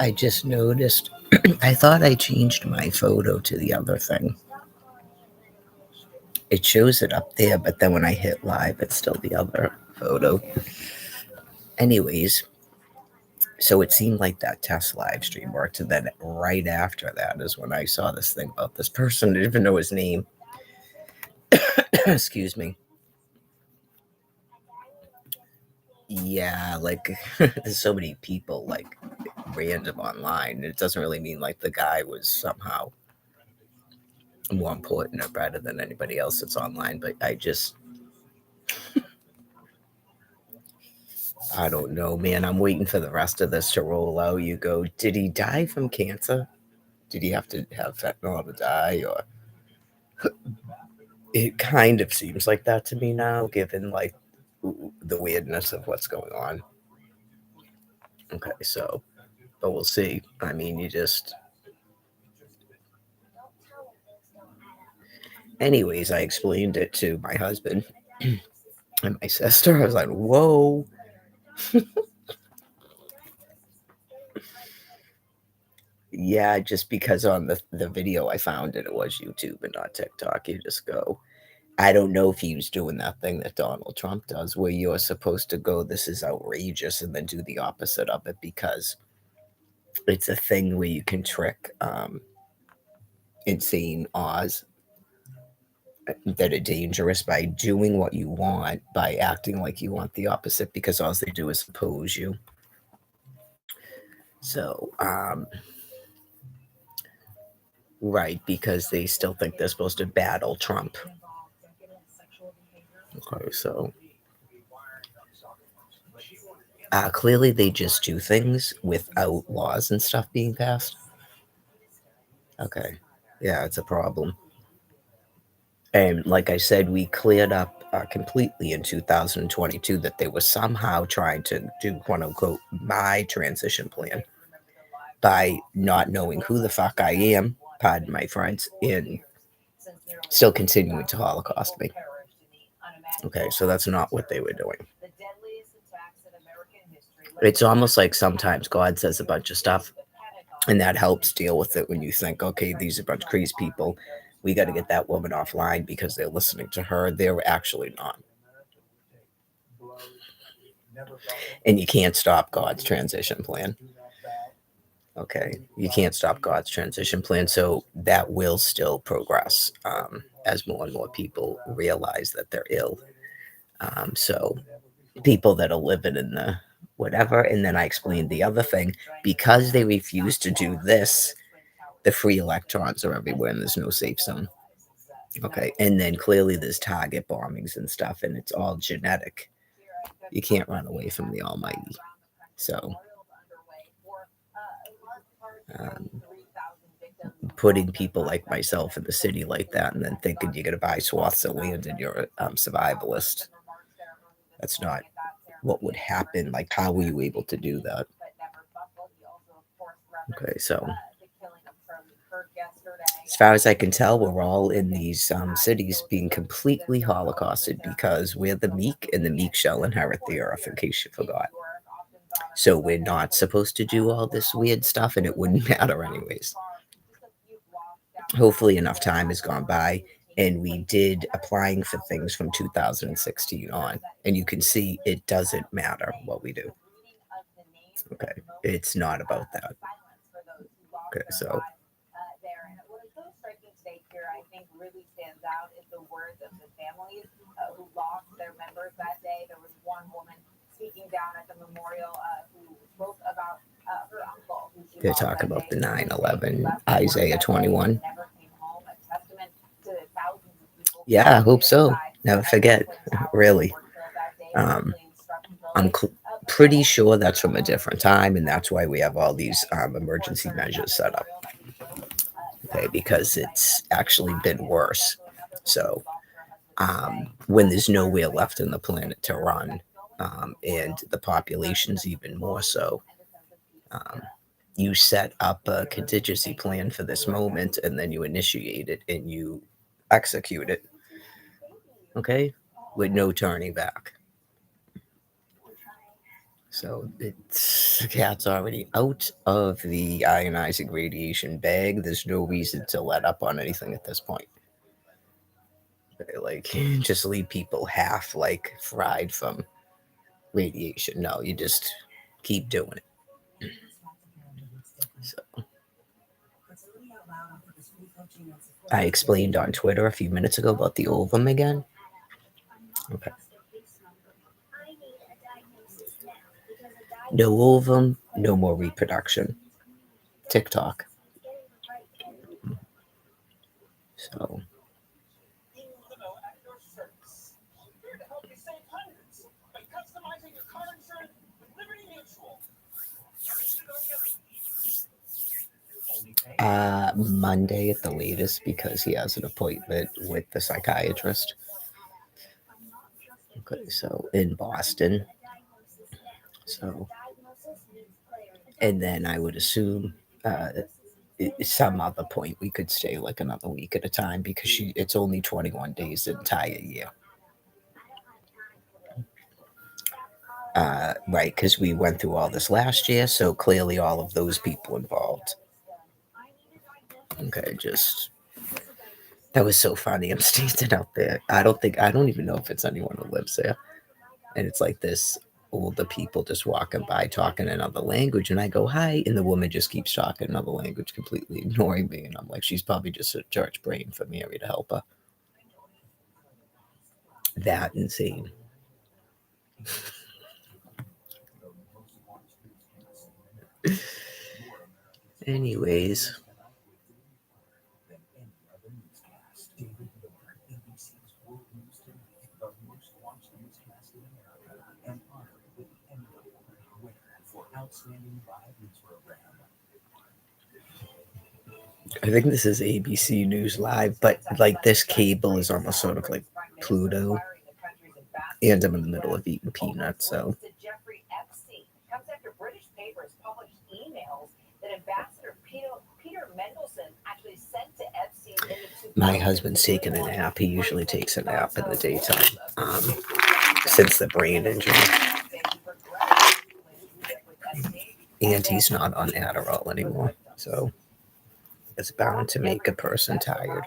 I just noticed. I thought I changed my photo to the other thing. It shows it up there, but then when I hit live, it's still the other photo. Anyways, so it seemed like that test live stream worked. And then right after that is when I saw this thing about this person. I didn't even know his name. Excuse me. Yeah, like there's so many people like random online. It doesn't really mean like the guy was somehow more important or better than anybody else that's online, but I don't know, man. I'm waiting for the rest of this to roll out. You go, did he die from cancer? Did he have to have fentanyl to die? Or it kind of seems like that to me now, given like the weirdness of what's going on. Okay, so, but we'll see. I mean, anyways, I explained it to my husband and my sister. I was like, whoa. Yeah, just because on the video I found it was YouTube and not TikTok. You just go, I don't know if he was doing that thing that Donald Trump does, where you're supposed to go, this is outrageous, and then do the opposite of it, because it's a thing where you can trick insane Oz that are dangerous by doing what you want, by acting like you want the opposite, because all they do is oppose you. So, right, because they still think they're supposed to battle Trump. Okay, so clearly they just do things without laws and stuff being passed. Okay, yeah, it's a problem. And like I said, we cleared up completely in 2022 that they were somehow trying to do quote unquote my transition plan by not knowing who the fuck I am, pardon my friends, and still continuing to Holocaust me. Okay, so that's not what they were doing. It's almost like sometimes God says a bunch of stuff, and that helps deal with it when you think, okay, these are a bunch of crazy people. We got to get that woman offline because they're listening to her. They're actually not. And you can't stop God's transition plan. Okay, you can't stop God's transition plan, so that will still progress as more and more people realize that they're ill. So people that are living in the whatever, and then I explained the other thing, because they refuse to do this, the free electrons are everywhere and there's no safe zone. Okay, and then clearly there's target bombings and stuff, and it's all genetic. You can't run away from the Almighty. So um, putting people like myself in the city like that and then thinking you're going to buy swaths of land and you're a survivalist, that's not what would happen. Like, how were you able to do that? Okay, so as far as I can tell, we're all in these cities being completely holocausted because we're the meek, and the meek shall inherit the earth, in case you forgot. So we're not supposed to do all this weird stuff, and it wouldn't matter anyways. Hopefully enough time has gone by, and we did applying for things from 2016 on, and you can see it doesn't matter what we do. Okay, it's not about that. Okay, so they talk about the 9/11, Isaiah 21. Yeah, I hope so. Never forget, really. Um, I'm pretty sure that's from a different time, and that's why we have all these emergency measures set up. Okay, because it's actually been worse. So when there's nowhere left in the planet to run, and the population's even more so, um, you set up a contingency plan for this moment, and then you initiate it and you execute it. Okay, with no turning back. So the cat's already out of the ionizing radiation bag. There's no reason to let up on anything at this point. Like, just leave people half like fried from radiation. No, you just keep doing it. So I explained on Twitter a few minutes ago about the ovum again. Okay. No ovum, no more reproduction. TikTok. So Monday at the latest because he has an appointment with the psychiatrist. Okay, so in Boston. So, and then I would assume some other point we could stay like another week at a time because it's only 21 days the entire year. Right, because we went through all this last year, so clearly all of those people involved. Okay, just that was so funny. I'm standing out there. I don't even know if it's anyone who lives there. And it's like this older people just walking by talking another language. And I go, hi. And the woman just keeps talking another language, completely ignoring me. And I'm like, she's probably just a church praying for Mary to help her. That insane. Anyways. I think this is ABC News Live, but like this cable is almost sort of like Pluto. And I'm in the middle of eating peanuts, so. My husband's taking a nap. He usually takes a nap in the daytime since the brain injury. And he's not on Adderall anymore, so it's bound to make a person tired.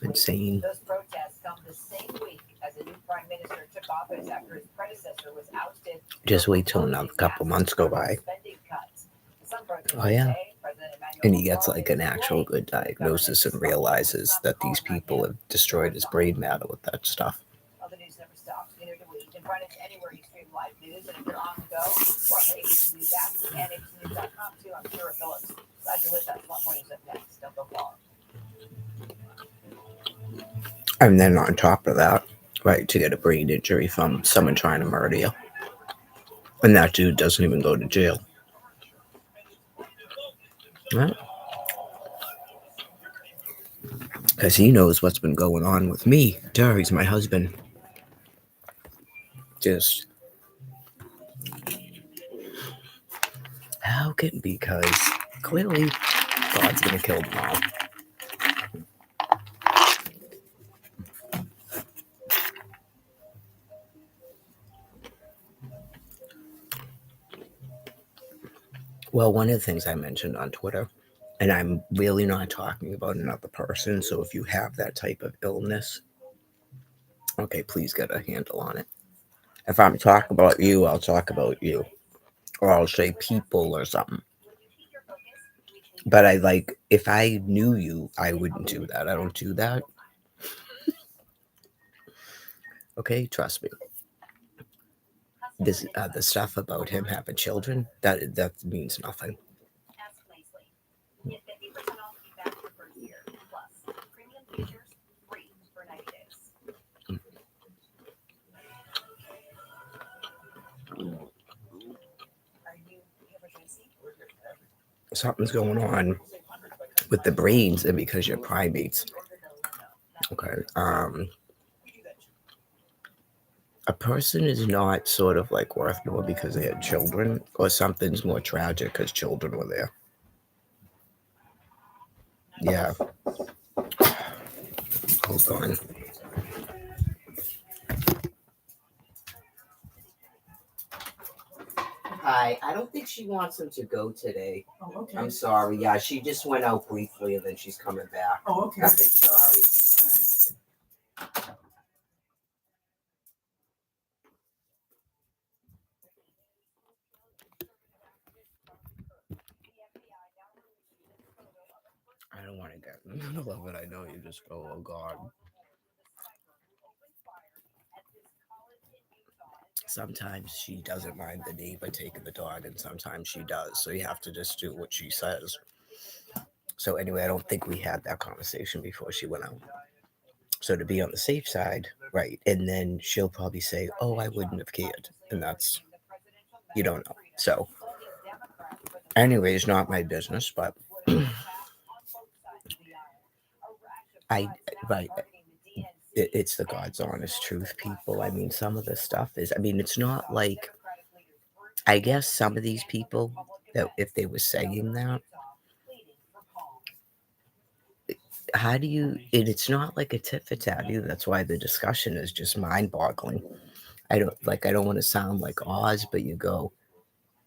Insane. Just wait till another couple months go by. Oh, yeah. And he gets like an actual good diagnosis and realizes that these people have destroyed his brain matter with that stuff. And then on top of that, right, to get a brain injury from someone trying to murder you. And that dude doesn't even go to jail. Right? Because he knows what's been going on with me. He's my husband. Just how can, because clearly God's gonna kill them all. Well, one of the things I mentioned on Twitter, and I'm really not talking about another person, so if you have that type of illness, okay, please get a handle on it. If I'm talking about you, I'll talk about you. Or I'll say people or something. But if I knew you, I wouldn't do that. I don't do that. Okay, trust me. This the stuff about him having children, that means nothing. Something's going on with the brains, and because you're primates. Okay. A person is not sort of like worth more because they had children, or something's more tragic because children were there. Yeah. Hold on. Hi. I don't think she wants him to go today. Oh, okay. I'm sorry. Yeah, she just went out briefly and then she's coming back. Oh, okay. Okay, sorry. All right. I don't want to get in the middle of it. I know you just go, oh God. Sometimes she doesn't mind the neighbor taking the dog, and sometimes she does. So you have to just do what she says. So anyway, I don't think we had that conversation before she went out. So to be on the safe side, right? And then she'll probably say, "Oh, I wouldn't have cared," and that's you don't know. So anyway, it's not my business, but I right. It's the God's honest truth, people. I mean, some of the stuff is. I mean, it's not like. I guess some of these people that if they were saying that, how do you? And it's not like a tit for tat either. That's why the discussion is just mind boggling. I don't want to sound like Oz, but you go.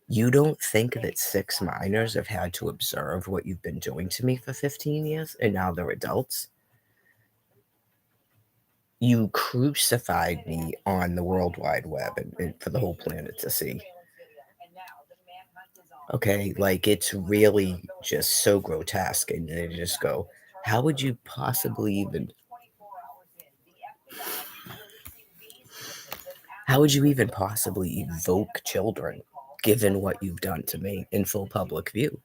You don't think that 6 minors have had to observe what you've been doing to me for 15 years and now they're adults? You crucified me on the World Wide Web and for the whole planet to see. Okay, like it's really just so grotesque. And they just go, how would you possibly even. How would you even possibly evoke children given what you've done to me in full public view?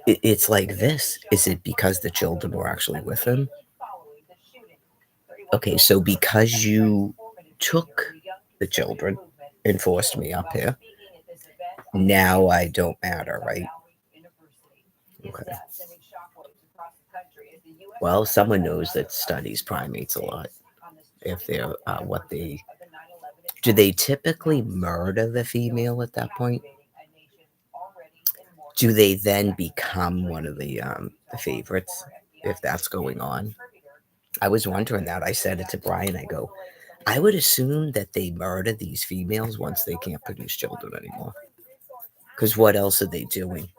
It's like this. Is it because the children were actually with him? Okay, so because you took the children and forced me up here, now I don't matter, right? Okay. Well, someone knows that studies primates a lot. If they're do they typically murder the female at that point? Do they then become one of the favorites if that's going on? I was wondering that. I said it to Brian. I go, I would assume that they murder these females once they can't produce children anymore. Because what else are they doing?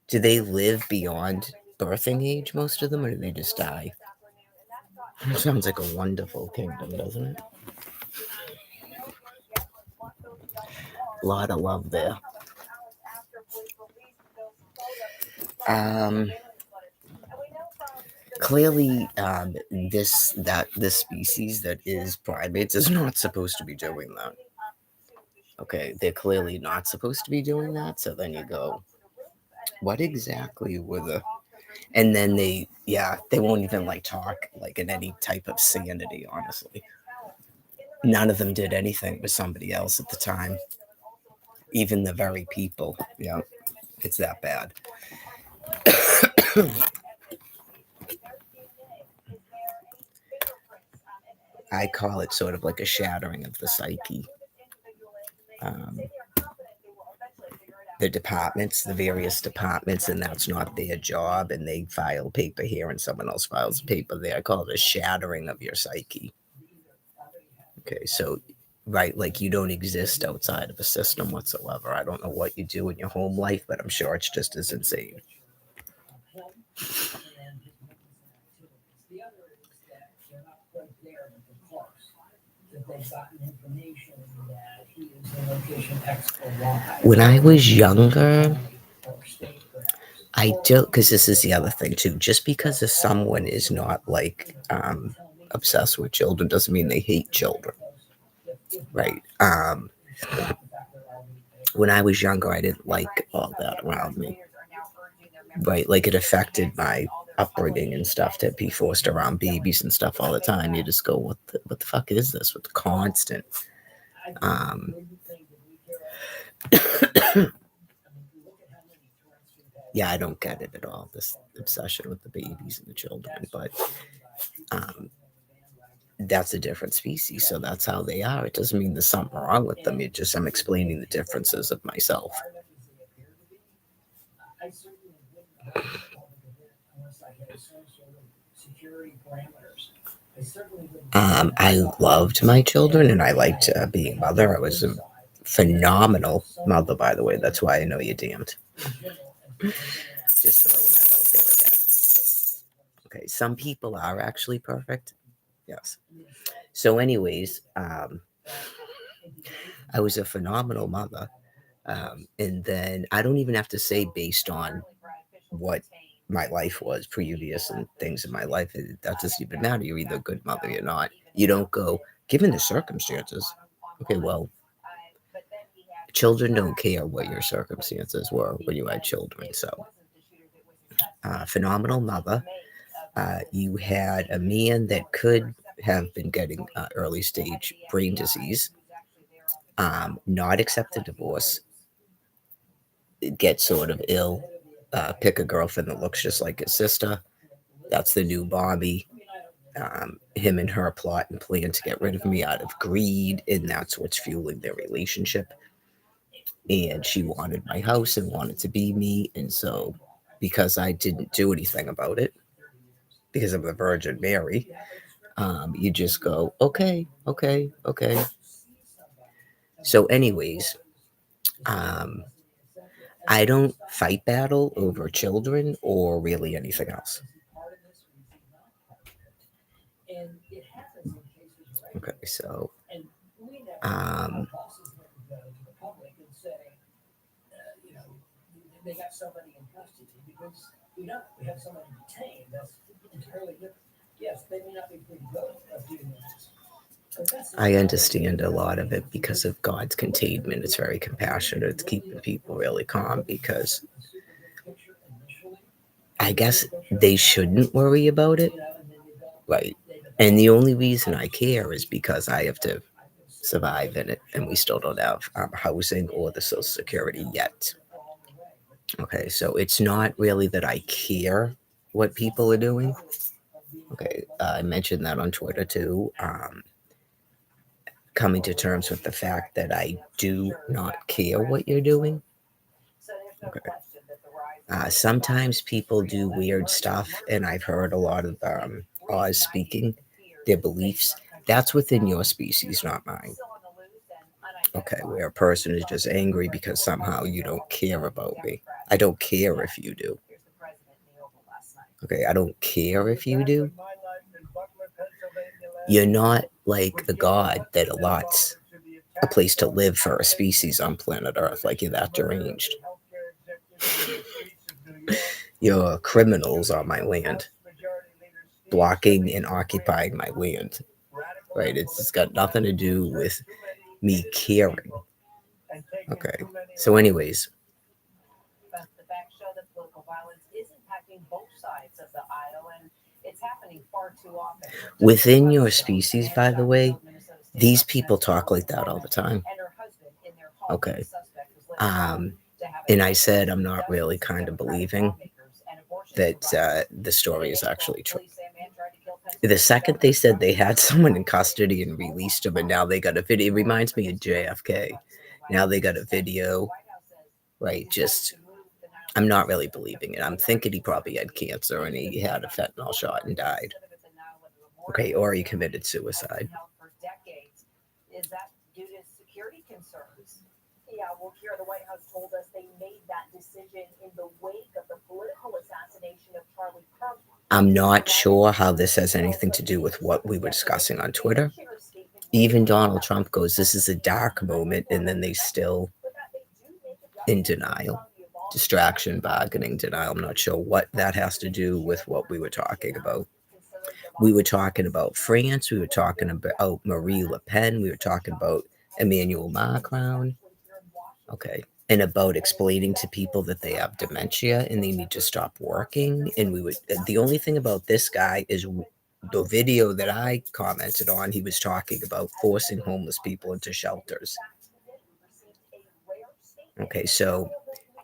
Do they live beyond birthing age, most of them, or do they just die? It sounds like a wonderful kingdom, doesn't it? A lot of love there. Clearly, this species that is primates is not supposed to be doing that. Okay, they're clearly not supposed to be doing that. So then you go, what exactly were the? And then they won't even like talk like in any type of sanity. Honestly, none of them did anything with somebody else at the time. Even the very people, it's that bad. I call it sort of like a shattering of the psyche. The departments, the various departments, and that's not their job, and they file paper here and someone else files paper there. I call it a shattering of your psyche. Okay, so right, like you don't exist outside of a system whatsoever. I don't know what you do in your home life, but I'm sure it's just as insane. When I was younger, I don't, because this is the other thing too. Just because someone is not like obsessed with children doesn't mean they hate children, right? When I was younger, I didn't like all that around me, right? Like it affected my upbringing and stuff to be forced around babies and stuff all the time. You just go, what the fuck is this with the constant? Yeah, I don't get it at all, this obsession with the babies and the children, but that's a different species, so that's how they are. It doesn't mean there's something wrong with them. It just I'm explaining the differences of myself. I loved my children and I liked being a mother. I was a phenomenal mother, by the way. That's why I know you're damned. Just throwing that out there again. Okay, some people are actually perfect. Yes. So, anyways, I was a phenomenal mother. And then I don't even have to say based on what my life was previous and things in my life. That doesn't even matter. You're either a good mother or you're not. You don't go, given the circumstances. Okay, well, children don't care what your circumstances were when you had children. So, phenomenal mother. You had a man that could have been getting early stage brain disease, not accept a divorce, get sort of ill, pick a girlfriend that looks just like his sister. That's the new Bobby. Him and her plot and plan to get rid of me out of greed, and that's what's fueling their relationship. And she wanted my house and wanted to be me, and so because I didn't do anything about it, because I'm the Virgin Mary, you just go, okay, okay, okay. So, anyways, um, I don't fight battle over children or really anything else. Okay, so um, I understand a lot of it because of God's containment. It's very compassionate. It's keeping people really calm because I guess they shouldn't worry about it. Right. And the only reason I care is because I have to survive in it, and we still don't have housing or the Social Security yet. Okay, so it's not really that I care what people are doing. Okay, I mentioned that on Twitter too. Coming to terms with the fact that I do not care what you're doing. Okay. Sometimes people do weird stuff, and I've heard a lot of Oz speaking their beliefs. That's within your species, not mine. Okay, where a person is just angry because somehow you don't care about me. I don't care if you do. Okay, I don't care if you do. You're not like a god that allots a place to live for a species on planet Earth. Like you're that deranged. You're criminals on my land, blocking and occupying my land. Right? It's got nothing to do with me caring. Okay. So, anyways, within your species, by the way, these people talk like that all the time. Okay. Um, and I said I'm not really kind of believing that the story is actually true. The second they said they had someone in custody and released him, and now they got a video, it reminds me of JFK. Now they got a video, right? Just, I'm not really believing it. I'm thinking he probably had cancer and he had a fentanyl shot and died. Okay, or he committed suicide. I'm not sure how this has anything to do with what we were discussing on Twitter. Even Donald Trump goes, this is a dark moment, and then they still in denial. Distraction, bargaining, denial. I'm not sure what that has to do with what we were talking about. We were talking about France. We were talking about Marie Le Pen. We were talking about Emmanuel Macron. Okay. And about explaining to people that they have dementia and they need to stop working. And the only thing about this guy is the video that I commented on, he was talking about forcing homeless people into shelters. Okay. So,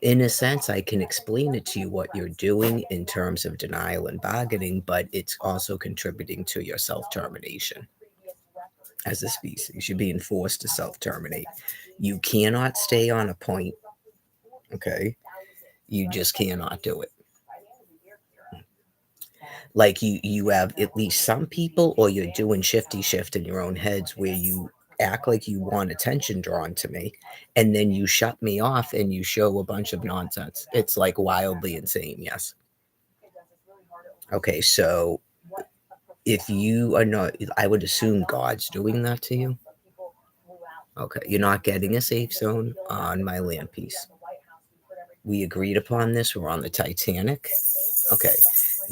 in a sense, I can explain it to you what you're doing in terms of denial and bargaining, but it's also contributing to your self termination as a species. You're being forced to self terminate. You cannot stay on a point. Okay. You just cannot do it. Like you have at least some people, or you're doing shifty shift in your own heads where you act like you want attention drawn to me, and then you shut me off and you show a bunch of nonsense. It's like wildly insane. Yes. Okay, so if you are not, I would assume God's doing that to you. Okay, you're not getting a safe zone on my land piece. We agreed upon this. We're on the Titanic. Okay,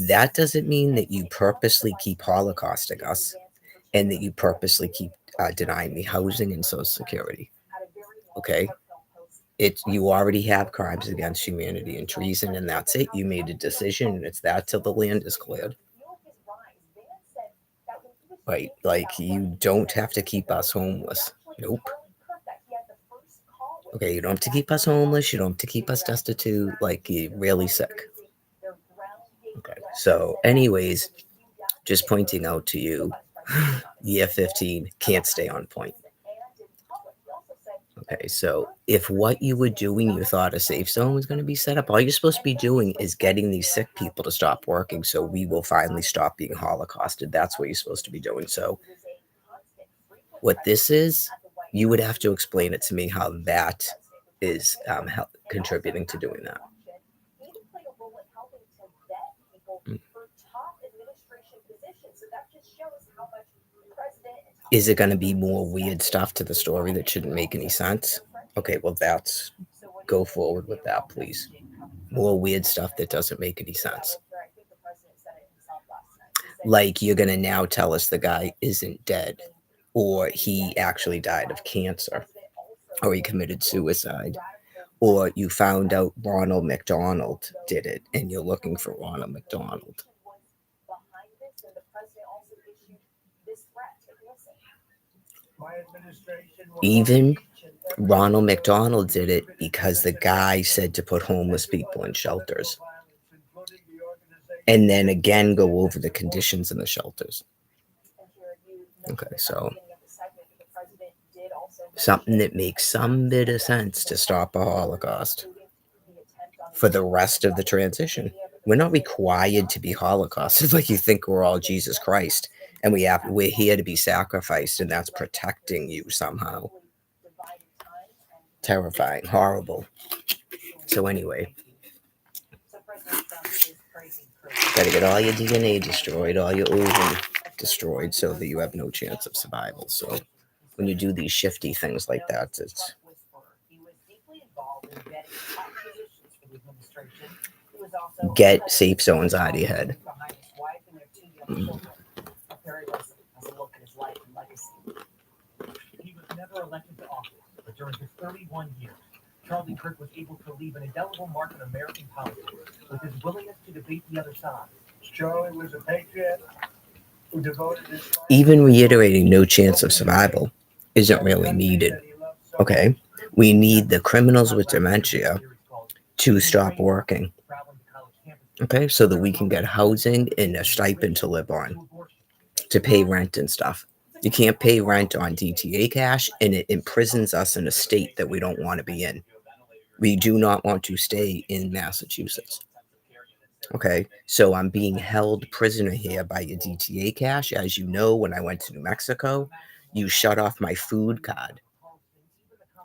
that doesn't mean that you purposely keep holocausting us and that you purposely keep denying me housing and Social Security. Okay, it's you already have crimes against humanity and treason, and that's it. You made a decision, and it's that till the land is cleared. Right, like you don't have to keep us homeless. Nope. Okay, you don't have to keep us homeless. You don't have to keep us destitute. Like you're really sick. Okay, so anyways, just pointing out to you, year 15 can't stay on point. Okay, so if what you were doing, you thought a safe zone was going to be set up, all you're supposed to be doing is getting these sick people to stop working so we will finally stop being holocausted. That's what you're supposed to be doing. So, what this is, you would have to explain it to me how that is contributing to doing that. Is it going to be more weird stuff to the story that shouldn't make any sense? Okay, well, that's go forward with that, please. More weird stuff that doesn't make any sense. Like you're going to now tell us the guy isn't dead, or he actually died of cancer, or he committed suicide, or you found out Ronald McDonald did it and you're looking for Ronald McDonald. Even Ronald McDonald did it because the guy said to put homeless people in shelters. And then again, go over the conditions in the shelters. Okay, so something that makes some bit of sense to stop a Holocaust for the rest of the transition. We're not required to be Holocausted like you think we're all Jesus Christ, and we're here to be sacrificed, and that's protecting you somehow. Terrifying, horrible. So anyway, gotta get all your DNA destroyed, all your ovum destroyed, so that you have no chance of survival. So when you do these shifty things like that, it's get safe zones out of your head. Mm. He was never elected to office, but during his 31 years, Charlie Kirk was able to leave an indelible mark in American politics with his willingness to debate the other side. Charlie was a patriot who devoted his life. Even reiterating no chance of survival isn't really needed. Okay, we need the criminals with dementia to stop working. Okay, so that we can get housing and a stipend to live on, to pay rent and stuff. You can't pay rent on DTA cash, and it imprisons us in a state that we don't want to be in. We do not want to stay in Massachusetts. Okay, so I'm being held prisoner here by your DTA cash. As you know, when I went to New Mexico, you shut off my food card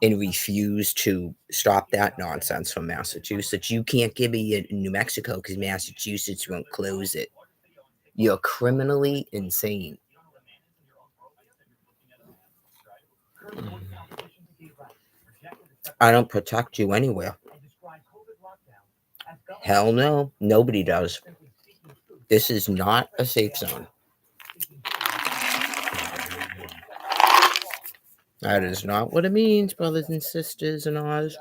and refused to stop that nonsense from Massachusetts. You can't give me it in New Mexico because Massachusetts won't close it. You're criminally insane. I don't protect you anywhere. Hell no, nobody does. This is not a safe zone. That is not what it means, brothers and sisters and ours.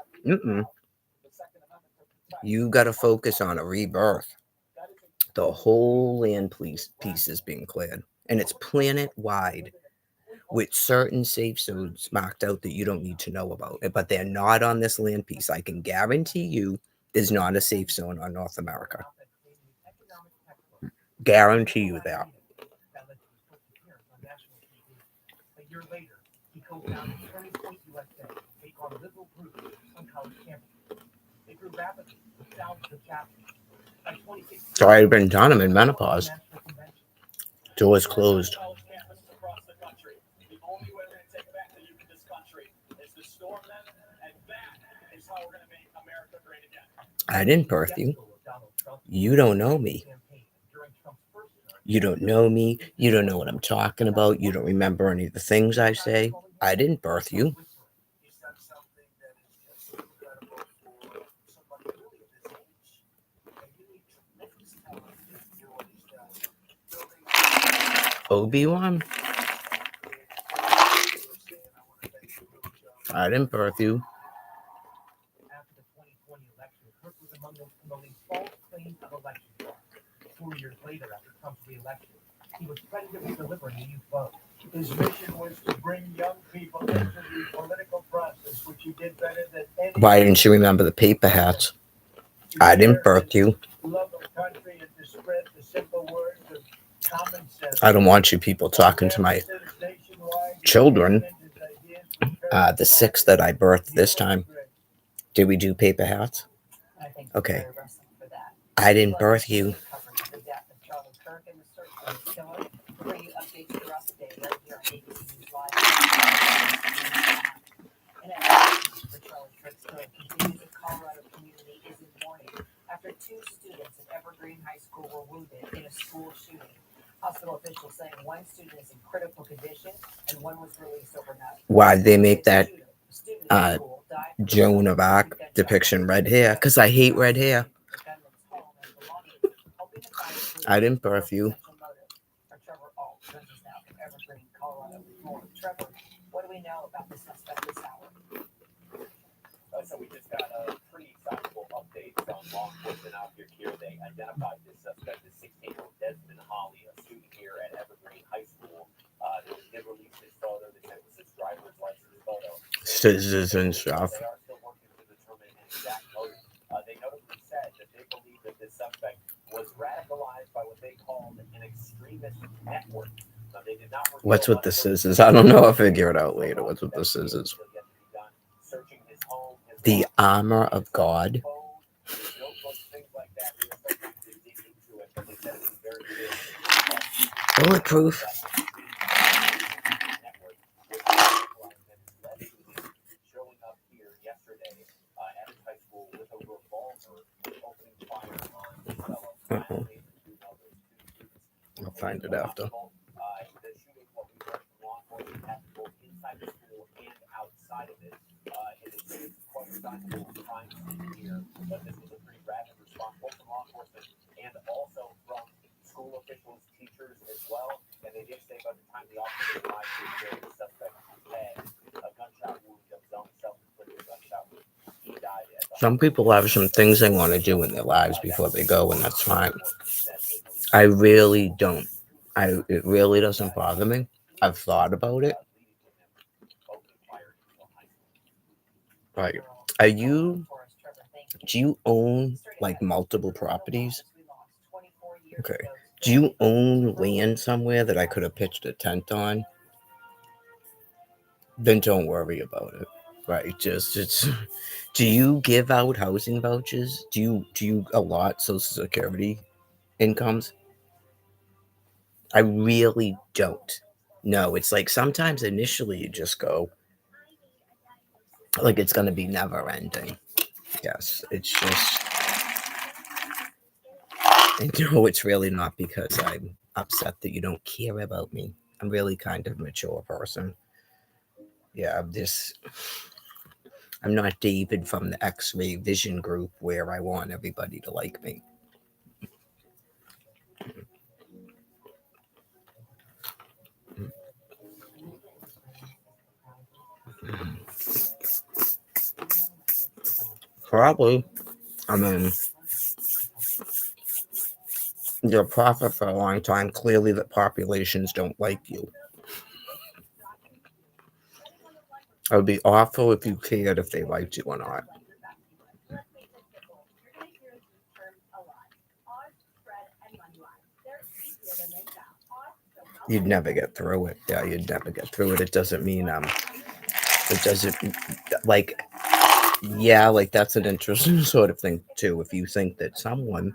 You got to focus on a rebirth. The whole land piece is being cleared, and it's planet-wide with certain safe zones marked out that you don't need to know about. But they're not on this land piece. I can guarantee you there's not a safe zone on North America. Guarantee you that. A year later, he co-founded Turning Point USA, a liberal group on college campuses. They grew rapidly with thousands of chapters. By 2016, It's already been done. I'm in menopause. Doors closed. college campuses across the country. The only way we're going to take back the youth of this country is to storm them, and that is how we're going to make America great again. I didn't birth you. You don't know me. You don't know me. You don't know what I'm talking about. You don't remember any of the things I say. I didn't birth you. He's done something that is just incredible for somebody really of his age. And you need tremendous talent to do what he's done. Building Obi-Wan. I didn't birth you. After the 2020 election, Kirk was among those promoting false claims of election fraud. 4 years later, after Trump's re-election, he was creditably delivering a youth vote. His mission was to bring young people into the political process, which he did better than any. Why didn't you remember the paper hats? I didn't birth you. Love of country and to spread the simple words of common sense. I don't want you people talking to my children. The 6 that I birthed this time. Did we do paper hats? Okay. I didn't birth you. After 2 students at Evergreen High School were wounded in a school shooting. Hospital officials saying 1 student is in critical condition and 1 was released overnight. Why'd they make that Joan of Arc depiction red hair? Because I hate red hair. I didn't birth you. Trevor, what do we know about the suspect this hour? So we just got a pretty sizable update from law enforcement out here. They identified this suspect as 16-year-old Desmond Holly, a student here at Evergreen High School. They did release his photo. They said it was his driver's license photo. Scissors and stuff. They are still working to determine an exact motive. They notably said that they believe that this suspect was radicalized by what they called an extremist network. Now, they did not reveal What's with the much scissors? I don't know. I'll figure it out later. What's with the scissors? Searching his home, his The life, armor of God. his notebooks, things like that. They were starting to dig into it, but they said it was very clear. Bulletproof. Showing up here yesterday at his high school with a revolver, opening fire on the fellow. I'll find it after. The shooting, what we heard from law enforcement, happened both inside the school and outside of it. It is quite a sizable crime scene here, but this was a pretty rapid response, both from law enforcement and also from school officials, teachers as well. And they did say by the time the officers arrived here, the suspect had a gunshot wound that was only self-inflicted gunshot wound. He died at the Some people have some things they want to do in their lives before they go, and that's fine. I really don't. It really doesn't bother me. I've thought about it. Right. Do you own like multiple properties? Okay. Do you own land somewhere that I could have pitched a tent on? Then don't worry about it. Right. Do you give out housing vouchers? Do you allot Social Security incomes? I really don't. No, it's like sometimes initially you just go like it's going to be never ending. Yes, it's just, and no, it's really not because I'm upset that you don't care about me. I'm really kind of a mature person. Yeah, I'm not David from the X-Ray Vision Group where I want everybody to like me. Probably. I mean, you're a prophet for a long time. Clearly, that populations don't like you. It would be awful if you cared if they liked you or not. You'd never get through it. Yeah, you'd never get through it. It doesn't mean it doesn't like, yeah, like that's an interesting sort of thing too. If you think that someone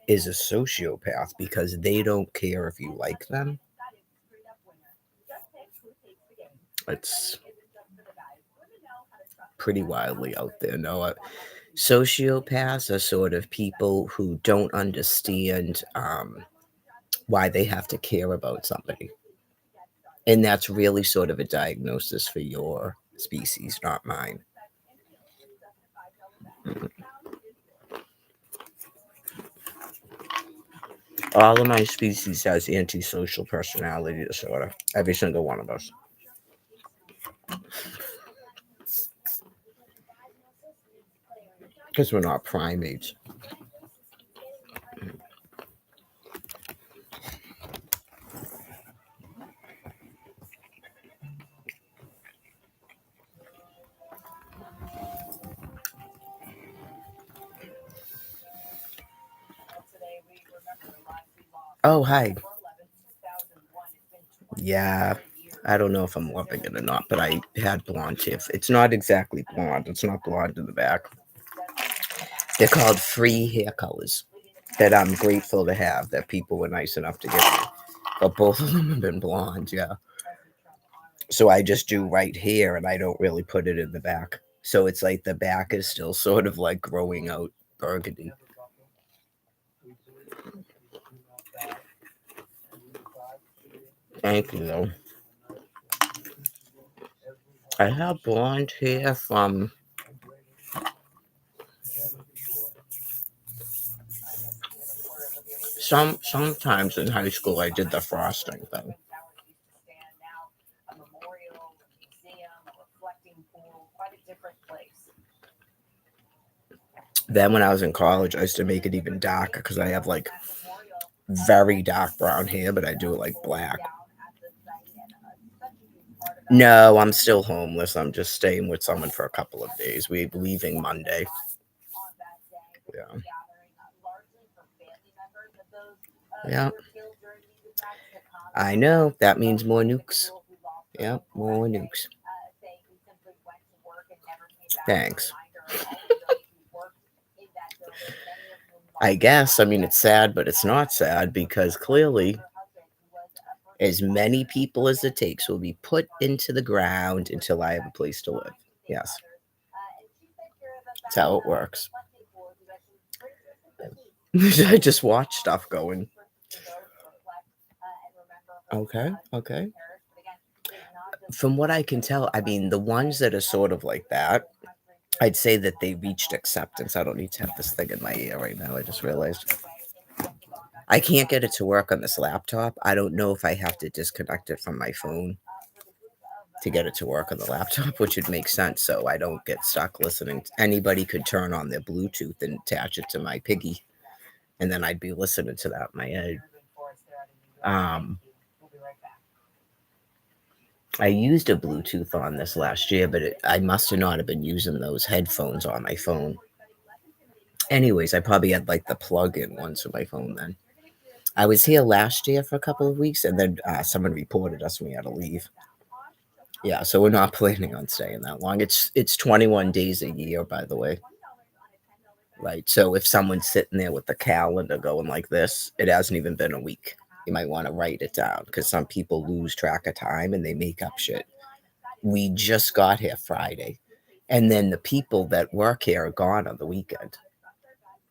is a sociopath because they don't care if you like them. It's pretty wildly out there, Noah. Sociopaths are sort of people who don't understand why they have to care about somebody. And that's really sort of a diagnosis for your species, not mine. All of my species has antisocial personality disorder. Every single one of us. Because we're not primates. Oh, hi. Yeah, I don't know if I'm loving it or not, but I had blonde hair. It's not exactly blonde. It's not blonde in the back. They're called free hair colors that I'm grateful to have, that people were nice enough to give me. But both of them have been blonde, yeah. So I just do right here and I don't really put it in the back. So it's like the back is still sort of like growing out burgundy. Thank you, though. I have blonde hair from sometimes in high school I did the frosting thing. Then when I was in college, I used to make it even darker because I have like very dark brown hair, but I do it like black. No, I'm still homeless. I'm just staying with someone for a couple of days. We're leaving Monday. Yeah. Yeah. I know. That means more nukes. Yep, more nukes. Thanks. I guess. I mean, it's sad, but it's not sad because clearly as many people as it takes will be put into the ground until I have a place to live. Yes. That's how it works. I just watch stuff going. Okay. Okay. From what I can tell, I mean, the ones that are sort of like that, I'd say that they reached acceptance. I don't need to have this thing in my ear right now. I just realized I can't get it to work on this laptop. I don't know if I have to disconnect it from my phone to get it to work on the laptop, which would make sense so I don't get stuck listening. Anybody could turn on their Bluetooth and attach it to my Piggy, and then I'd be listening to that in my head. I used a Bluetooth on this last year, but I must have not have been using those headphones on my phone. Anyways, I probably had like the plug-in ones for my phone then. I was here last year for a couple of weeks, and then someone reported us and we had to leave. Yeah, so we're not planning on staying that long. It's 21 days a year, by the way. Right, so if someone's sitting there with the calendar going like this, it hasn't even been a week. You might want to write it down because some people lose track of time and they make up shit. We just got here Friday, and then the people that work here are gone on the weekend.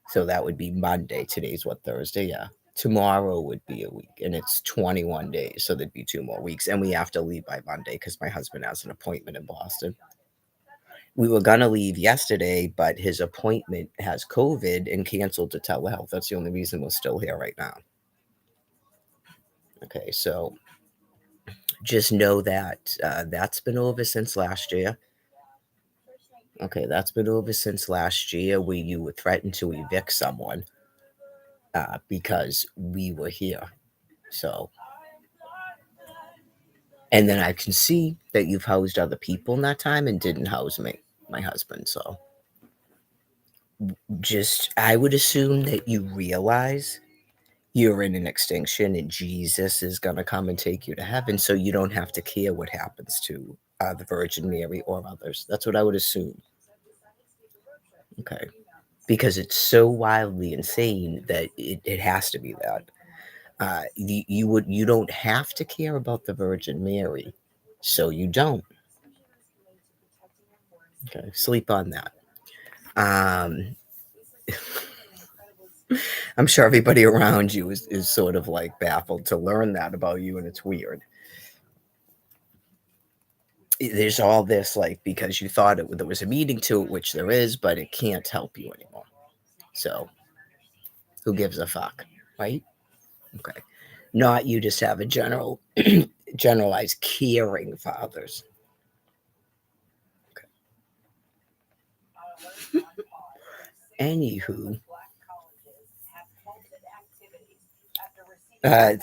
So that would be Monday. Today's what, Thursday? Yeah. Tomorrow would be a week, and it's 21 days. So there'd be 2 more weeks, and we have to leave by Monday because my husband has an appointment in Boston. We were going to leave yesterday, but his appointment has COVID and canceled to telehealth. That's the only reason we're still here right now. Okay, so just know that that's been over since last year. Okay, that's been over since last year where you were threatened to evict someone because we were here. So, and then I can see that you've housed other people in that time and didn't house me, my husband. So just, I would assume that you realize you're in an extinction and Jesus is going to come and take you to heaven. So you don't have to care what happens to the Virgin Mary or others. That's what I would assume. Okay. because it's so wildly insane that it has to be that. You don't have to care about the Virgin Mary, so you don't. Okay, sleep on that. Um, I'm sure everybody around you is sort of like baffled to learn that about you, and it's weird. There's all this like because you thought there was a meaning to it, which there is, but it can't help you anymore. So who gives a fuck, right? Okay, not you just have a generalized caring for others. Anywho,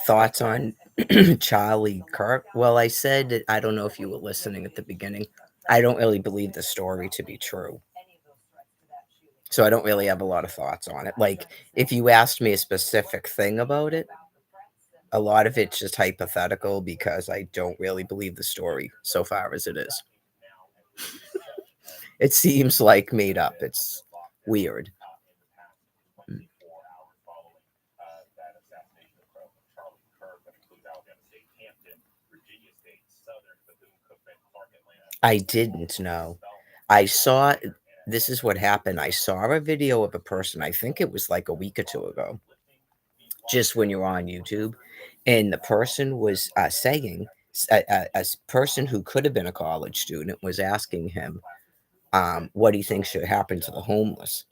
thoughts on Charlie Kirk? Well, I said I don't know if you were listening at the beginning. I don't really believe the story to be true, so I don't really have a lot of thoughts on it. Like, if you asked me a specific thing about it, a lot of it's just hypothetical because I don't really believe the story so far as it is. It seems like made up. It's weird. I didn't know. I saw this is what happened. I saw a video of a person, I think it was like a week or two ago, just when you're on YouTube, and the person was saying, a person who could have been a college student was asking him, what he thinks should happen to the homeless.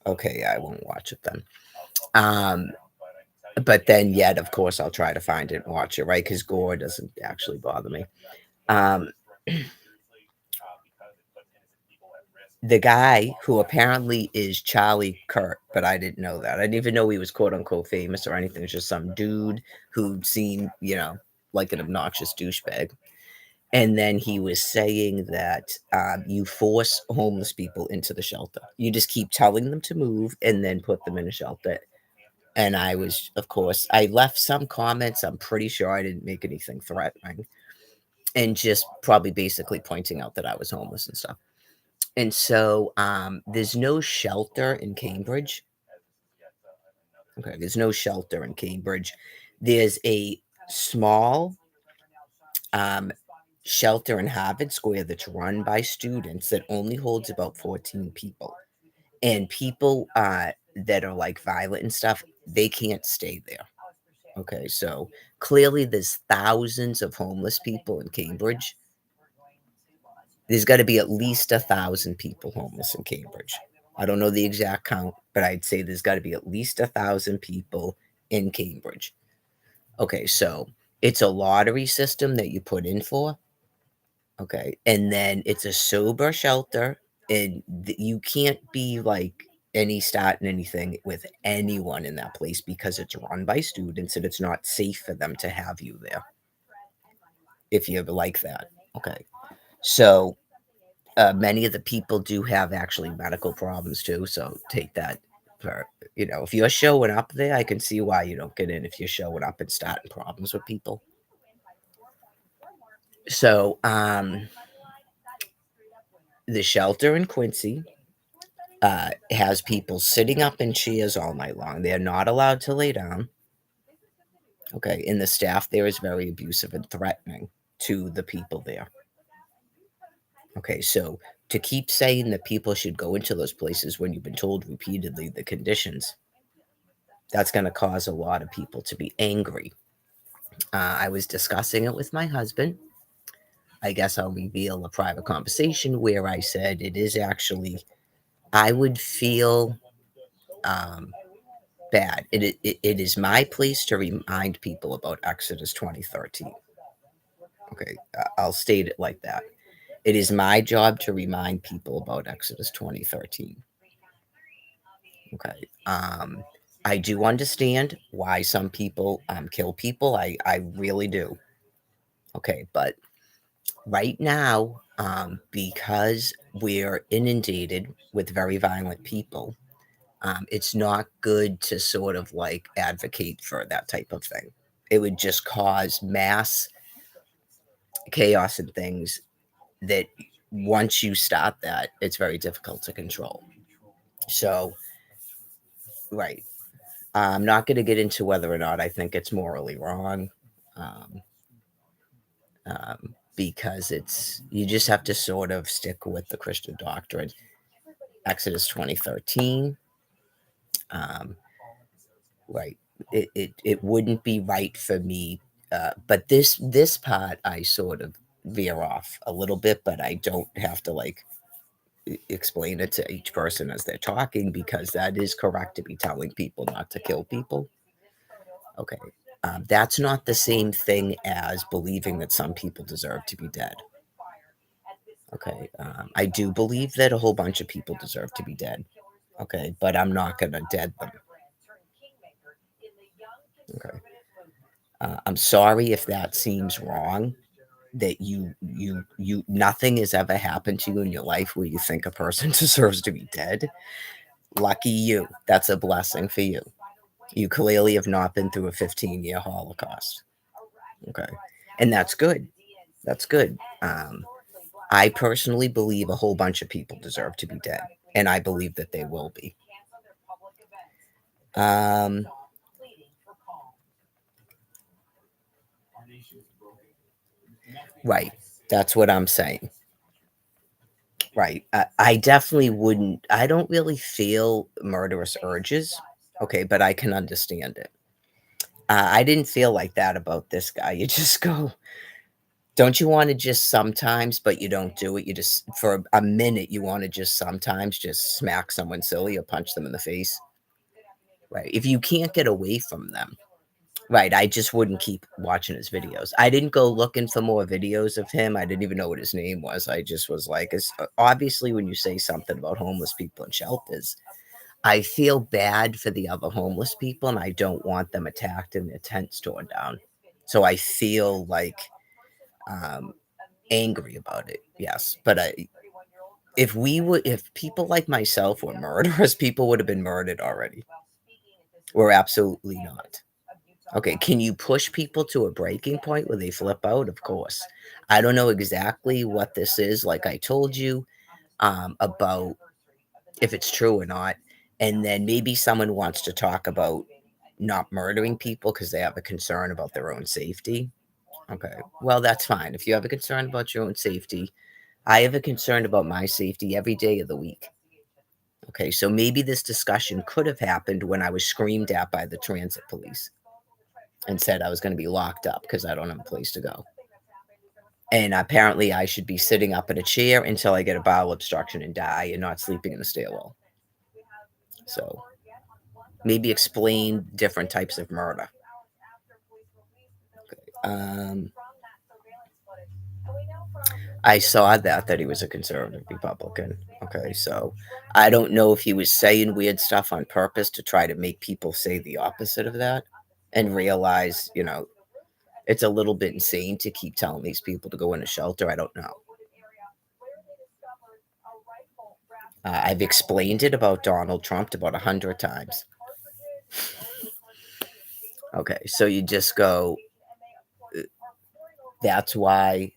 Okay, I won't watch it then. Um, but then, yet, of course, I'll try to find it and watch it, right? Because gore doesn't actually bother me. Um, the guy who apparently is Charlie Kirk, but I didn't know that. I didn't even know he was quote unquote famous or anything. It's just some dude who seemed, like an obnoxious douchebag. And then he was saying that you force homeless people into the shelter. You just keep telling them to move and then put them in a shelter. And I was, of course, I left some comments. I'm pretty sure I didn't make anything threatening and just probably basically pointing out that I was homeless and stuff. And so there's no shelter in Cambridge. Okay, there's no shelter in Cambridge. There's a small shelter in Harvard Square that's run by students that only holds about 14 people. And people that are like violent and stuff, they can't stay there. Okay, so clearly there's thousands of homeless people in Cambridge. There's got to be at least 1,000 people homeless in Cambridge. I don't know the exact count, but I'd say there's got to be at least 1,000 people in Cambridge. Okay, so it's a lottery system that you put in for. Okay, and then it's a sober shelter, and you can't be like starting anything with anyone in that place because it's run by students and it's not safe for them to have you there. If you ever like that, okay. So many of the people do have actually medical problems too. So take that for, if you're showing up there, I can see why you don't get in if you're showing up and starting problems with people. So the shelter in Quincy has people sitting up in chairs all night long. They're not allowed to lay down. Okay. And the staff there is very abusive and threatening to the people there. Okay, so to keep saying that people should go into those places when you've been told repeatedly the conditions, that's going to cause a lot of people to be angry. I was discussing it with my husband. I guess I'll reveal a private conversation where I said it is actually, I would feel bad. It is my place to remind people about Exodus 20:13. Okay, I'll state it like that. It is my job to remind people about Exodus 20:13. Okay. I do understand why some people kill people. I really do. Okay, but right now, because we're inundated with very violent people, it's not good to sort of like advocate for that type of thing. It would just cause mass chaos and things that once you start that, it's very difficult to control. So, right. I'm not going to get into whether or not I think it's morally wrong. Um, because you just have to sort of stick with the Christian doctrine. Exodus 20:13. Right. It wouldn't be right for me. But this part I sort of veer off a little bit, but I don't have to like explain it to each person as they're talking, because that is correct to be telling people not to kill people. Okay. That's not the same thing as believing that some people deserve to be dead. Okay. I do believe that a whole bunch of people deserve to be dead. Okay. But I'm not going to dead them. Okay. I'm sorry if that seems wrong, that you nothing has ever happened to you in your life where you think a person deserves to be dead. Lucky you. That's a blessing for you. You clearly have not been through a 15-year Holocaust. Okay. And that's good. That's good. I personally believe a whole bunch of people deserve to be dead, and I believe that they will be. Right. That's what I'm saying. Right. I definitely wouldn't. I don't really feel murderous urges. Okay. But I can understand it. I didn't feel like that about this guy. You just go, don't you want to just sometimes, but you don't do it. You just, for a minute, you want to just sometimes just smack someone silly or punch them in the face. Right. If you can't get away from them. Right, I just wouldn't keep watching his videos. I didn't go looking for more videos of him. I didn't even know what his name was. I just was like, it's obviously when you say something about homeless people in shelters, I feel bad for the other homeless people, and I don't want them attacked and their tents torn down. So I feel like angry about it. Yes, but if people like myself were murderers, people would have been murdered already. We're absolutely not. Okay, can you push people to a breaking point where they flip out? Of course. I don't know exactly what this is, like I told you, about if it's true or not. And then maybe someone wants to talk about not murdering people because they have a concern about their own safety. Okay, well, that's fine. If you have a concern about your own safety, I have a concern about my safety every day of the week. Okay, so maybe this discussion could have happened when I was screamed at by the transit police and said I was going to be locked up because I don't have a place to go. And apparently, I should be sitting up in a chair until I get a bowel obstruction and die, and not sleeping in a stairwell. So maybe explain different types of murder. Okay. I saw that he was a conservative Republican. Okay, so I don't know if he was saying weird stuff on purpose to try to make people say the opposite of that and realize, it's a little bit insane to keep telling these people to go in a shelter. I don't know. I've explained it about Donald Trump about 100 times. Okay, so you just go, that's why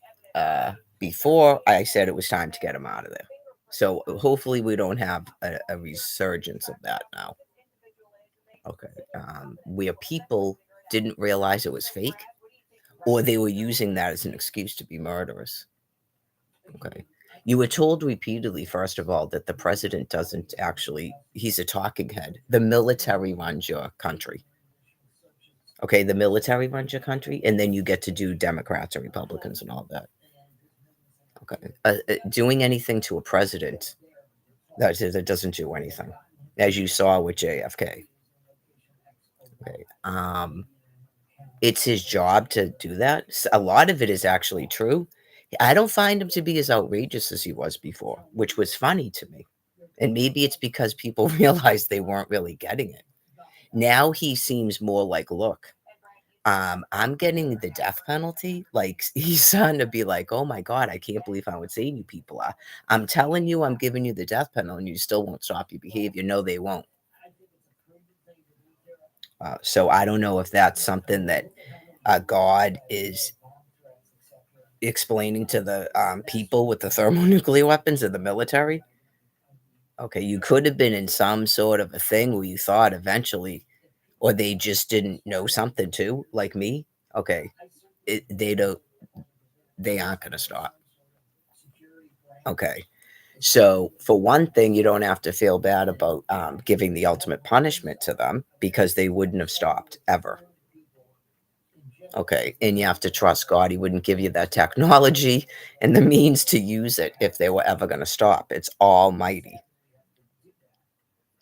before I said it was time to get him out of there. So hopefully we don't have a resurgence of that now. Okay. Where people didn't realize it was fake, or they were using that as an excuse to be murderous. Okay. You were told repeatedly, first of all, that the president doesn't actually, he's a talking head. The military runs your country. Okay. The military runs your country, and then you get to do Democrats and Republicans and all that. Okay. Doing anything to a president, that doesn't do anything, as you saw with JFK. Okay. It's his job to do that. A lot of it is actually true. I don't find him to be as outrageous as he was before, which was funny to me. And maybe it's because people realized they weren't really getting it. Now he seems more like, look, I'm getting the death penalty. Like, he's starting to be like, oh my God, I can't believe how insane you people are. I'm telling you, I'm giving you the death penalty, and you still won't stop your behavior. No, they won't. So I don't know if that's something that God is explaining to the people with the thermonuclear weapons in the military. Okay, you could have been in some sort of a thing where you thought eventually, or they just didn't know something too, like me. Okay, they aren't going to stop. Okay. So, for one thing, you don't have to feel bad about giving the ultimate punishment to them because they wouldn't have stopped ever. Okay. And you have to trust God. He wouldn't give you that technology and the means to use it if they were ever going to stop. It's almighty.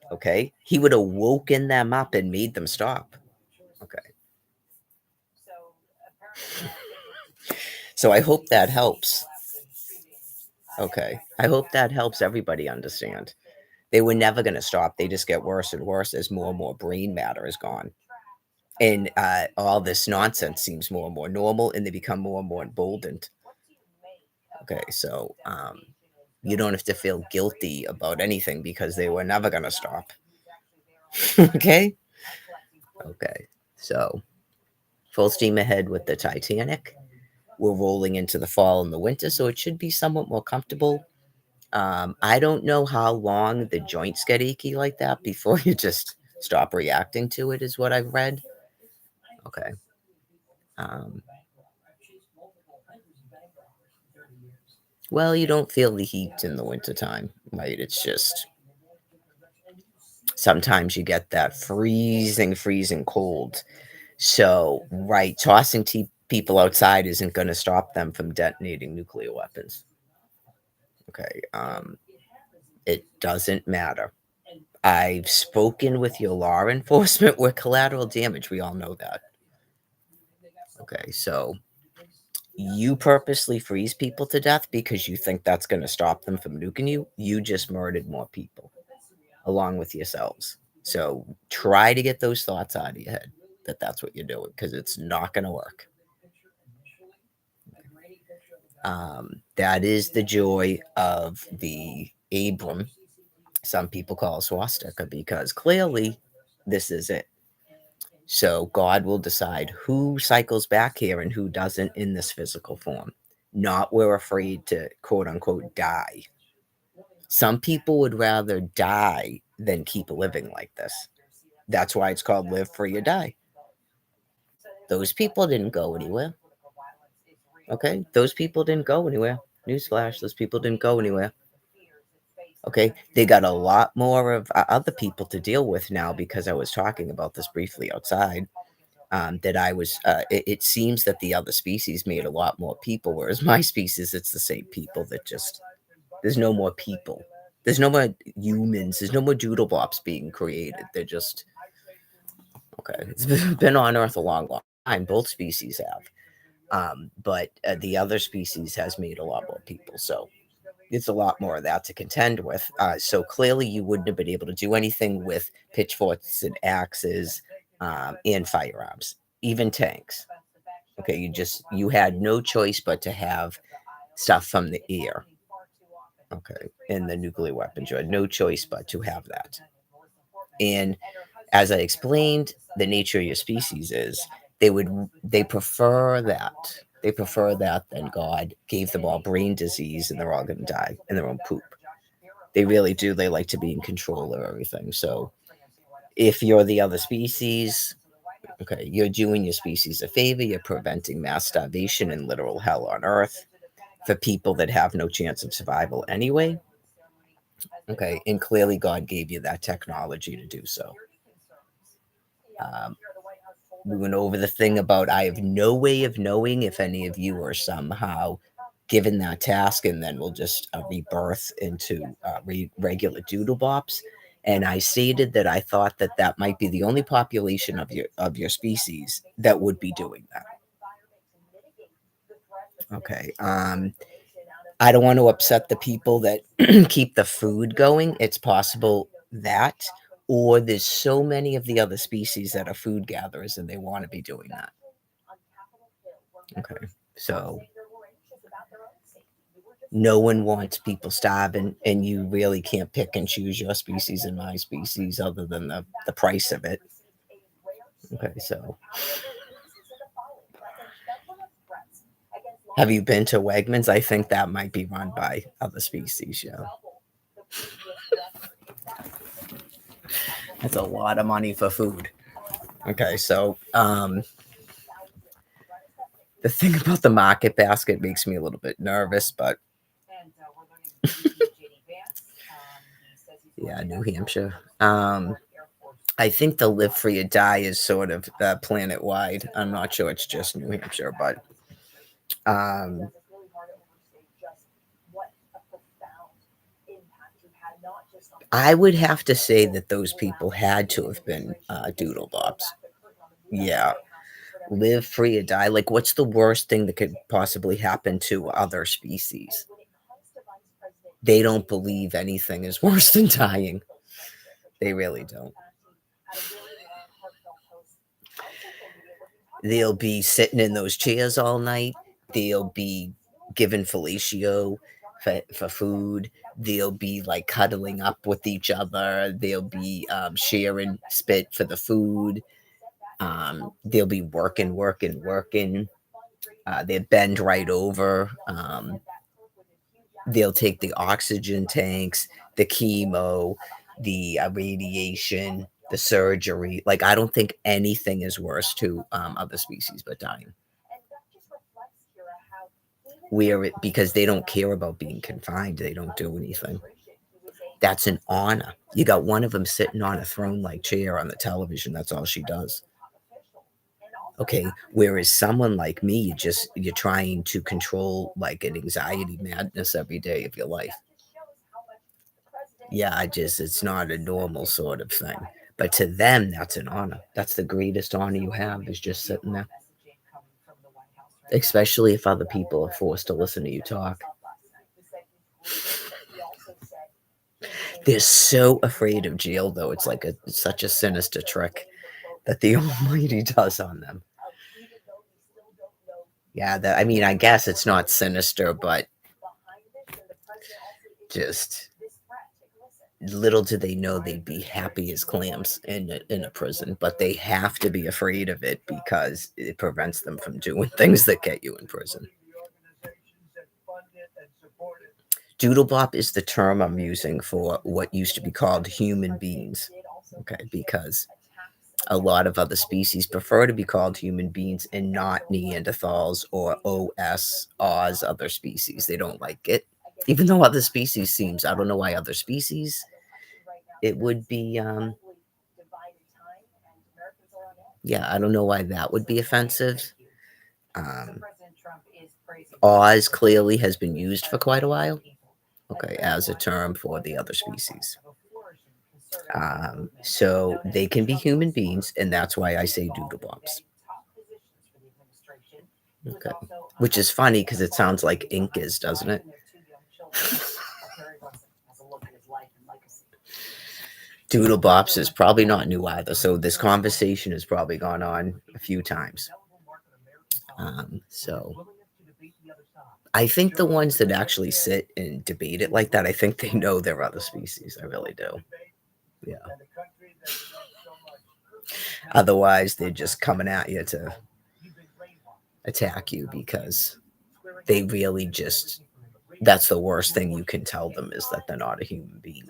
Okay. He would have woken them up and made them stop. Okay. So apparently, So, I hope that helps. Okay. I hope that helps everybody understand. They were never going to stop. They just get worse and worse as more and more brain matter is gone. And all this nonsense seems more and more normal, and they become more and more emboldened. Okay, so you don't have to feel guilty about anything because they were never going to stop. Okay? Okay, so full steam ahead with the Titanic. We're rolling into the fall and the winter, so it should be somewhat more comfortable. I don't know how long the joints get achy like that before you just stop reacting to it, is what I've read. Okay. Well, you don't feel the heat in the wintertime, right? It's just sometimes you get that freezing cold. So, right, tossing people outside isn't going to stop them from detonating nuclear weapons. Okay. It doesn't matter. I've spoken with your law enforcement. We're collateral damage. We all know that. Okay, so you purposely freeze people to death because you think that's going to stop them from nuking you. You just murdered more people along with yourselves. So try to get those thoughts out of your head that that's what you're doing because it's not going to work. That is the joy of the Abram. Some people call swastika because clearly this is it. So God will decide who cycles back here and who doesn't in this physical form. Not we're afraid to quote unquote die. Some people would rather die than keep living like this. That's why it's called live free or die. Those people didn't go anywhere. Okay, those people didn't go anywhere. Newsflash, those people didn't go anywhere. Okay, they got a lot more of other people to deal with now because I was talking about this briefly outside. That I was, it seems that the other species made a lot more people, whereas my species, it's the same people that just, there's no more people. There's no more humans. There's no more doodlebops being created. They're just, okay, it's been on Earth a long time. Both species have. But the other species has made a lot more people. So it's a lot more of that to contend with. So clearly you wouldn't have been able to do anything with pitchforks and axes and firearms, even tanks. Okay, you had no choice but to have stuff from the air. Okay, and the nuclear weapons, you had no choice but to have that. And as I explained, the nature of your species is they prefer that. They prefer that than God gave them all brain disease and they're all going to die in their own poop. They really do. They like to be in control of everything. So if you're the other species, okay, you're doing your species a favor. You're preventing mass starvation and literal hell on Earth for people that have no chance of survival anyway. Okay, and clearly God gave you that technology to do so. We went over the thing about I have no way of knowing if any of you are somehow given that task, and then we'll just rebirth into regular doodlebops. And I stated that I thought that that might be the only population of your species that would be doing that. Okay. I don't want to upset the people that keep the food going. It's possible that, or there's so many of the other species that are food gatherers and they want to be doing that. Okay. So no one wants people starving, and you really can't pick and choose your species and my species other than the price of it. Okay, so have you been to Wegmans? I think that might be run by other species, yeah. That's a lot of money for food. Okay, so the thing about the market basket makes me a little bit nervous, but And we're learning JD Vance. He says he's going yeah, to New that Hampshire. Air Force. I think the live free or die is sort of planet wide. I'm not sure it's just New Hampshire, but It's really hard to overstate just what a profound impact you had, not just on I would have to say that those people had to have been doodle bops. Yeah. Live free or die. Like, what's the worst thing that could possibly happen to other species? They don't believe anything is worse than dying. They really don't. They'll be sitting in those chairs all night. They'll be given fellatio for food. They'll be like cuddling up with each other. They'll be sharing spit for the food. They'll be working. They'll bend right over. They'll take the oxygen tanks, the chemo, the radiation, the surgery. Like, I don't think anything is worse to other species but dying. Because they don't care about being confined, they don't do anything. That's an honor. You got one of them sitting on a throne-like chair on the television. That's all she does. Okay, whereas someone like me, you're trying to control like an anxiety madness every day of your life. Yeah, it's not a normal sort of thing. But to them, that's an honor. That's the greatest honor you have, is just sitting there. Especially if other people are forced to listen to you talk. They're so afraid of jail, though. It's like such a sinister trick that the Almighty does on them. Yeah, I mean, I guess it's not sinister, but just little do they know they'd be happy as clams in a prison, but they have to be afraid of it because it prevents them from doing things that get you in prison. Doodlebop is the term I'm using for what used to be called human beings. Okay, because a lot of other species prefer to be called human beings and not Neanderthals or Oz, other species. They don't like it. Even though other species seems, I don't know why other species, it would be, yeah, I don't know why that would be offensive. Oz clearly has been used for quite a while. Okay, as a term for the other species. So they can be human beings, and that's why I say doodlebops. Okay, which is funny because it sounds like Incas, doesn't it? Doodlebops is probably not new either, so this conversation has probably gone on a few times. So I think the ones that actually sit and debate it like that, I think they know they're other species. I really do. Yeah. Otherwise, they're just coming at you to attack you because they really just, that's the worst thing you can tell them, is that they're not a human being.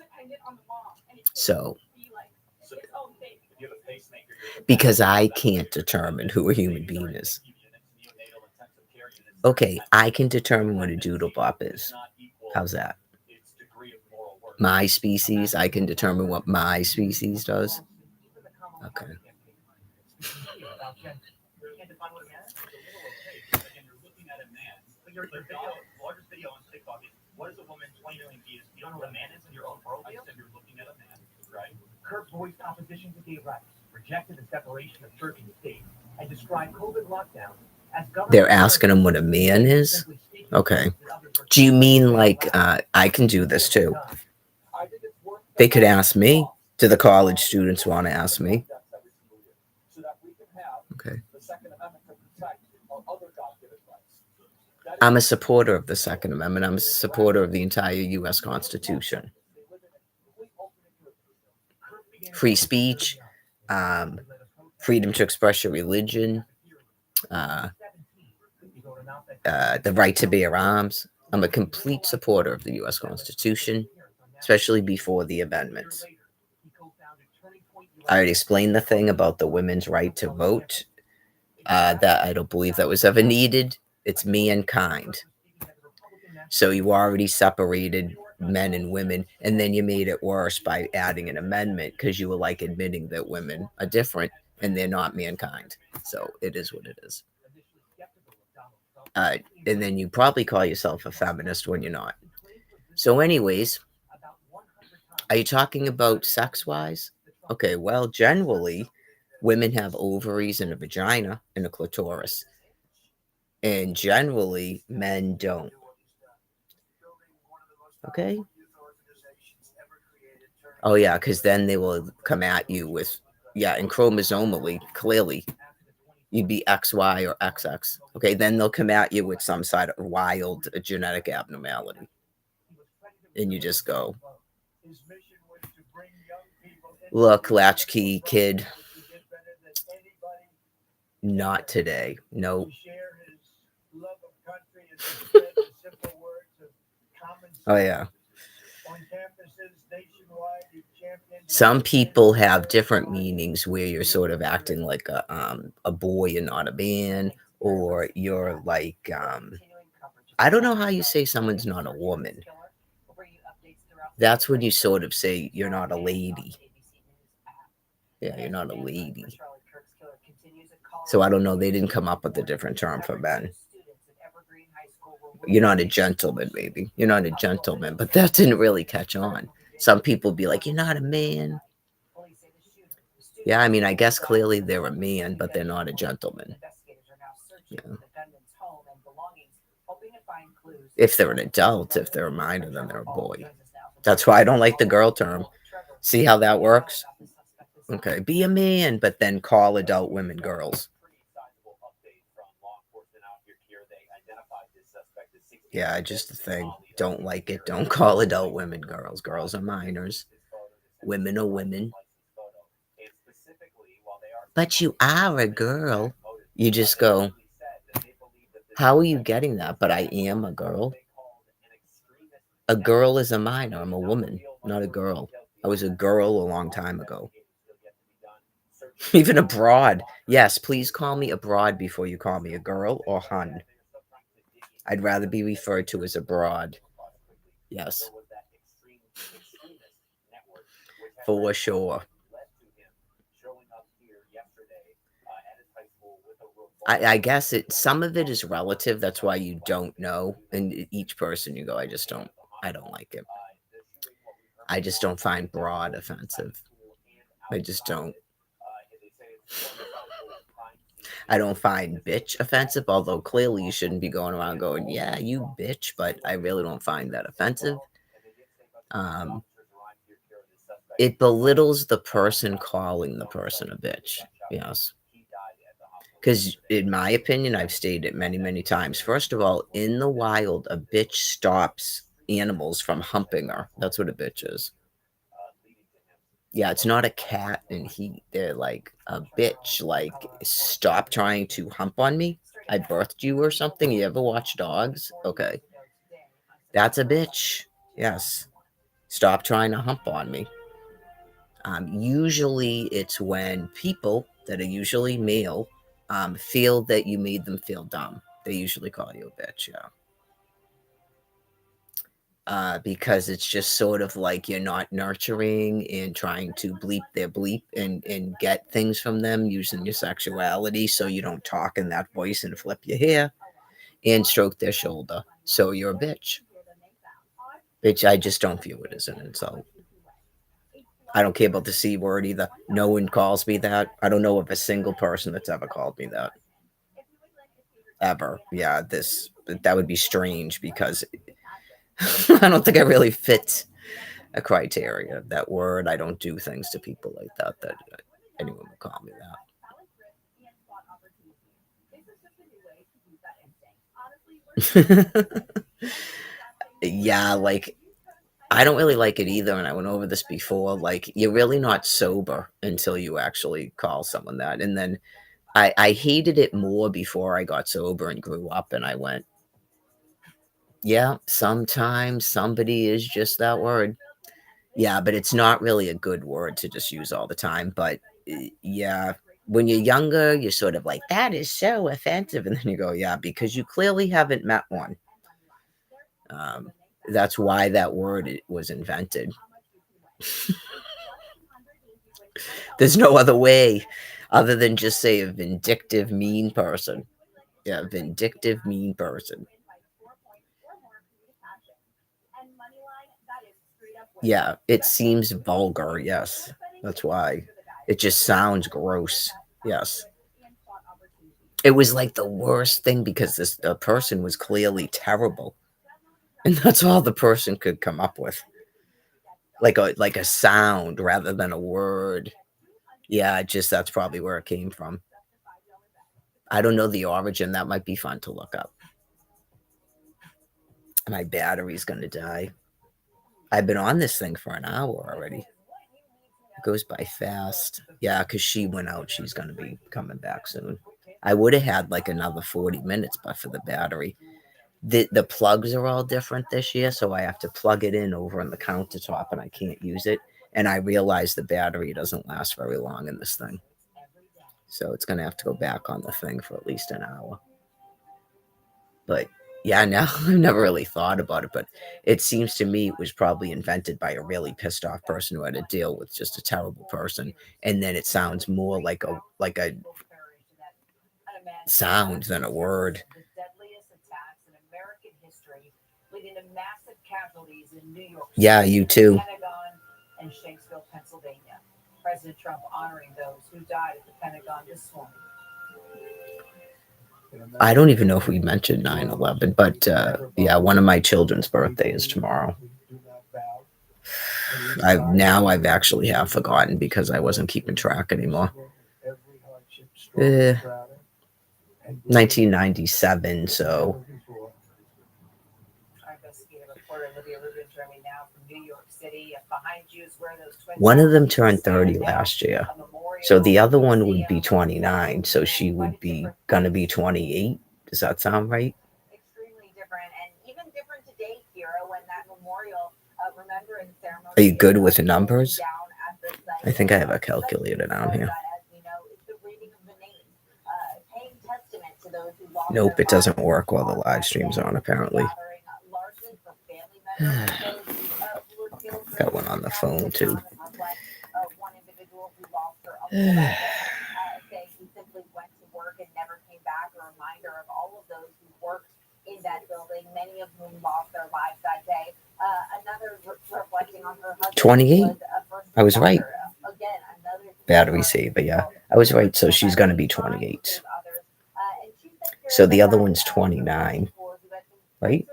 So, because I can't determine who a human being is. Okay, I can determine what a doodlebop is. How's that? My species, I can determine what my species does. Okay. What is a woman 20 million views? You don't know what a man is in your own worldview? If you're looking at a man, right? Kirk voiced opposition to gay rights, rejected the separation of church and state, and described COVID lockdown as government. They're asking him what a man is? Okay. Do you mean like, I can do this too? They could ask me. Do the college students want to ask me? Okay. I'm a supporter of the Second Amendment. I'm a supporter of the entire U.S. Constitution. Free speech, freedom to express your religion, the right to bear arms. I'm a complete supporter of the U.S. Constitution, especially before the amendments. I already explained the thing about the women's right to vote. That I don't believe that was ever needed. It's mankind. So you already separated men and women, and then you made it worse by adding an amendment because you were like admitting that women are different and they're not mankind. So it is what it is. And then you probably call yourself a feminist when you're not. So, anyways, are you talking about sex wise? Okay, well, generally, women have ovaries and a vagina and a clitoris. And generally, men don't. Okay. Oh, yeah, because then they will come at you with, yeah, and chromosomally, clearly, you'd be XY or XX. Okay, then they'll come at you with some sort of wild genetic abnormality. And you just go, look, latchkey kid, not today. No. Oh, yeah. Some people have different meanings where you're sort of acting like a boy and not a man, or you're like I don't know how you say someone's not a woman. That's when you sort of say you're not a lady. Yeah, you're not a lady. So I don't know. They didn't come up with a different term for men. You're not a gentleman, maybe. You're not a gentleman, but that didn't really catch on. Some people be like, you're not a man. Yeah, I mean, I guess clearly they're a man, but they're not a gentleman. Yeah. If they're an adult, if they're a minor, then they're a boy. That's why I don't like the girl term. See how that works? Okay, be a man, but then call adult women girls. Yeah, just the thing. Don't like it. Don't call adult women girls. Girls are minors. Women are women. But you are a girl. You just go, how are you getting that? But I am a girl. A girl is a minor. I'm a woman, not a girl. I was a girl a long time ago. Even a broad. Yes, please call me a broad before you call me a girl or hun. I'd rather be referred to as a broad. Yes. For sure. I guess some of it is relative. That's why you don't know. And each person you go, I don't like it. I just don't find broad offensive. I just don't. I don't find bitch offensive, although clearly you shouldn't be going around going, yeah, you bitch, but I really don't find that offensive. It belittles the person calling the person a bitch. Yes. Because, in my opinion, I've stated it many, many times. First of all, in the wild, a bitch stops animals from humping her. That's what a bitch is. Yeah, it's not a cat and heat. They're like a bitch. Like, stop trying to hump on me. I birthed you or something. You ever watch dogs? Okay. That's a bitch. Yes. Stop trying to hump on me. Usually it's when people that are usually male feel that you made them feel dumb. They usually call you a bitch, yeah. Because it's just sort of like you're not nurturing and trying to bleep their bleep and get things from them using your sexuality so you don't talk in that voice and flip your hair and stroke their shoulder. So you're a bitch. Bitch, I just don't view it as an insult. I don't care about the C word either. No one calls me that. I don't know of a single person that's ever called me that. Ever. Yeah, that would be strange because I don't think I really fit a criteria. That word, I don't do things to people like that anyone would call me that. Yeah, like I don't really like it either, and I went over this before. Like, you're really not sober until you actually call someone that. And then I hated it more before I got sober and grew up, and I went, yeah, sometimes somebody is just that word. Yeah, but it's not really a good word to just use all the time. But yeah, when you're younger, you're sort of like, that is so offensive. And then you go, yeah, because you clearly haven't met one. Um, that's why that word was invented. There's no other way other than just say a vindictive, mean person. Yeah, vindictive, mean person. Yeah, it seems vulgar. Yes, that's why. It just sounds gross. Yes. It was like the worst thing because this the person was clearly terrible. And that's all the person could come up with. Like a sound rather than a word. Yeah, just that's probably where it came from. I don't know the origin. That might be fun to look up. My battery's gonna die. I've been on this thing for an hour already. It goes by fast. Yeah, because she went out. She's gonna be coming back soon. I would have had like another 40 minutes, but for the battery. The plugs are all different this year, so I have to plug it in over on the countertop and I can't use it. And I realize the battery doesn't last very long in this thing. So it's gonna have to go back on the thing for at least an hour. But yeah, now I've never really thought about it, but it seems to me it was probably invented by a really pissed off person who had to deal with just a terrible person. And then it sounds more like a sound than a word. The deadliest attacks in American history, leading to massive casualties in New York City, Yeah, you too. Pentagon, and Shanksville, Pennsylvania. President Trump honoring those who died at the Pentagon this morning. I don't even know if we mentioned 9/11, but yeah, one of my children's birthday is tomorrow. I've actually have forgotten because I wasn't keeping track anymore. 1997, so Our investigative reporter Olivia Rubin joining now from New York City. Behind you is where those twins one of them turned 30 last year. So the other one would be 29. So she would be gonna be 28. Does that sound right? Extremely different, and even different today, Kira, when that memorial remembrance ceremony. Are you good with the numbers? I think I have a calculator down here. Nope, it doesn't work while the live stream's on, apparently. Got one on the phone, too. In that building, many of whom lost their lives that day. Another reflecting on her husband. 28. I was right. Again, another Battery saver, yeah. I was right. So she's going to be 28. So the other one's 29, right?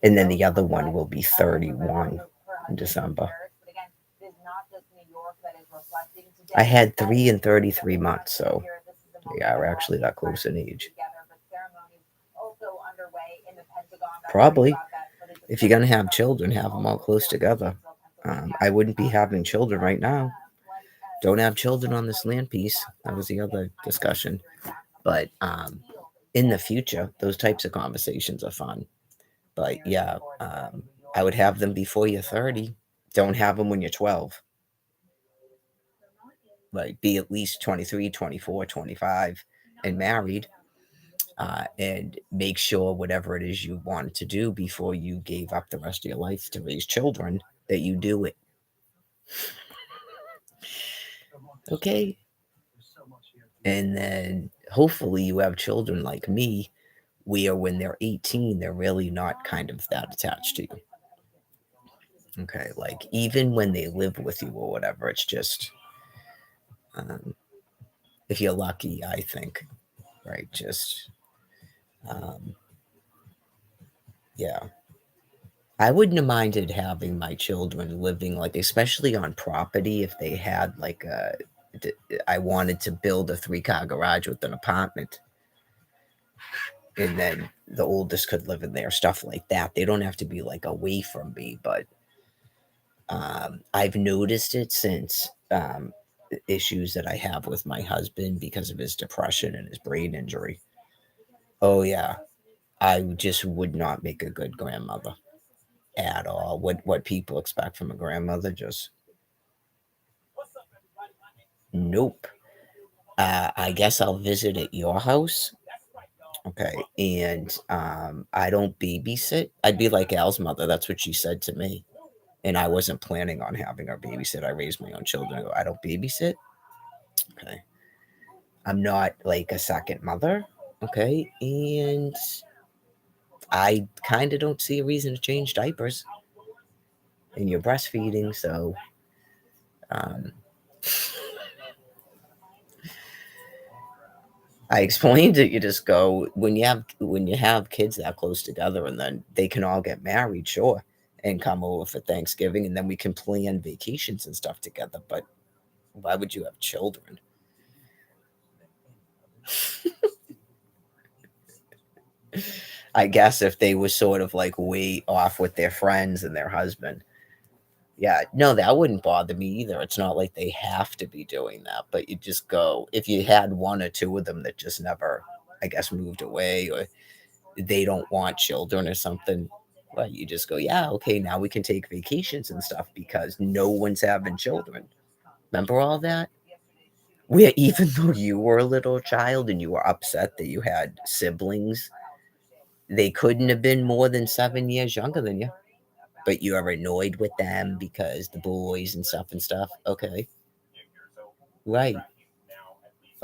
And then the other one will be 31 in December. I had 3 and 33 months, so yeah, we're actually that close in age. Probably. If you're going to have children, have them all close together. I wouldn't be having children right now. Don't have children on this land piece. That was the other discussion. But in the future, those types of conversations are fun. But yeah, I would have them before you're 30. Don't have them when you're 12. Like, be at least 23, 24, 25 and married. And make sure whatever it is you wanted to do before you gave up the rest of your life to raise children, that you do it. Okay. And then hopefully you have children like me, where when they're 18, they're really not kind of that attached to you. Okay. Like, even when they live with you or whatever, it's just, if you're lucky, I think, right? Just, yeah. I wouldn't have minded having my children living, like, especially on property, if they had like I wanted to build a 3-car garage with an apartment, and then the oldest could live in there, stuff like that. They don't have to be like away from me, but I've noticed it since issues that I have with my husband because of his depression and his brain injury. Oh yeah, I just would not make a good grandmother. at all. What people expect from a grandmother, just nope. I guess I'll visit at your house. Okay. And I don't babysit. I'd be like Al's mother. That's what she said to me. And I wasn't planning on having her babysit. I raised my own children. I don't babysit. Okay. I'm not like a second mother. Okay. And I kind of don't see a reason to change diapers. And you're breastfeeding. So um, I explained it. You just go when you have kids that close together, and then they can all get married, sure, and come over for Thanksgiving, and then we can plan vacations and stuff together. But why would you have children? I guess if they were sort of like way off with their friends and their husband. Yeah, no, that wouldn't bother me either. It's not like they have to be doing that, but you just go if you had one or two of them that just never, I guess, moved away or they don't want children or something. Well, you just go, yeah, okay, now we can take vacations and stuff because no one's having children. Remember all that? Where even though you were a little child and you were upset that you had siblings, they couldn't have been more than 7 years younger than you. But you are annoyed with them because the boys and stuff. Okay. Right.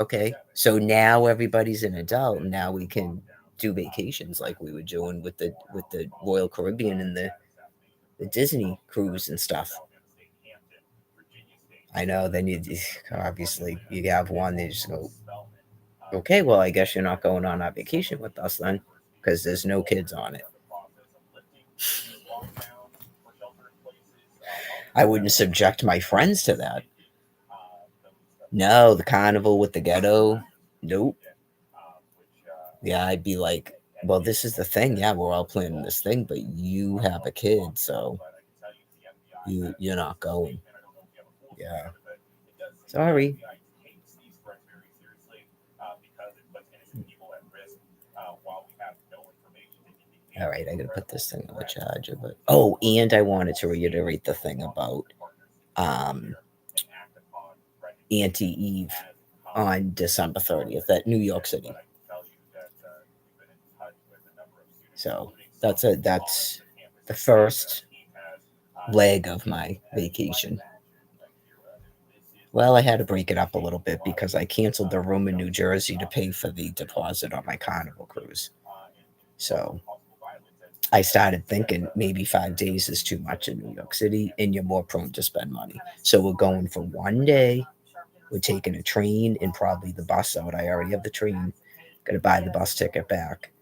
Okay. So now everybody's an adult. Now we can do vacations like we were doing with the Royal Caribbean and the Disney cruise and stuff. I know. Then you obviously you have one. They just go, okay. Well, I guess you're not going on our vacation with us then, because there's no kids on it. I wouldn't subject my friends to that. No, the carnival with the ghetto. Nope. Yeah, I'd be like, well, this is the thing. Yeah, we're all planning this thing, but you have a kid, so you're not going. Yeah. Sorry. All right, I gotta put this thing on the charger. But oh, and I wanted to reiterate the thing about Auntie Eve on December 30th at New York City. So that's the first leg of my vacation. Well, I had to break it up a little bit because I canceled the room in New Jersey to pay for the deposit on my Carnival cruise. So I started thinking maybe 5 days is too much in New York City and you're more prone to spend money. So we're going for one day. We're taking a train and probably the bus out. I already have the train. Gonna buy the bus ticket back.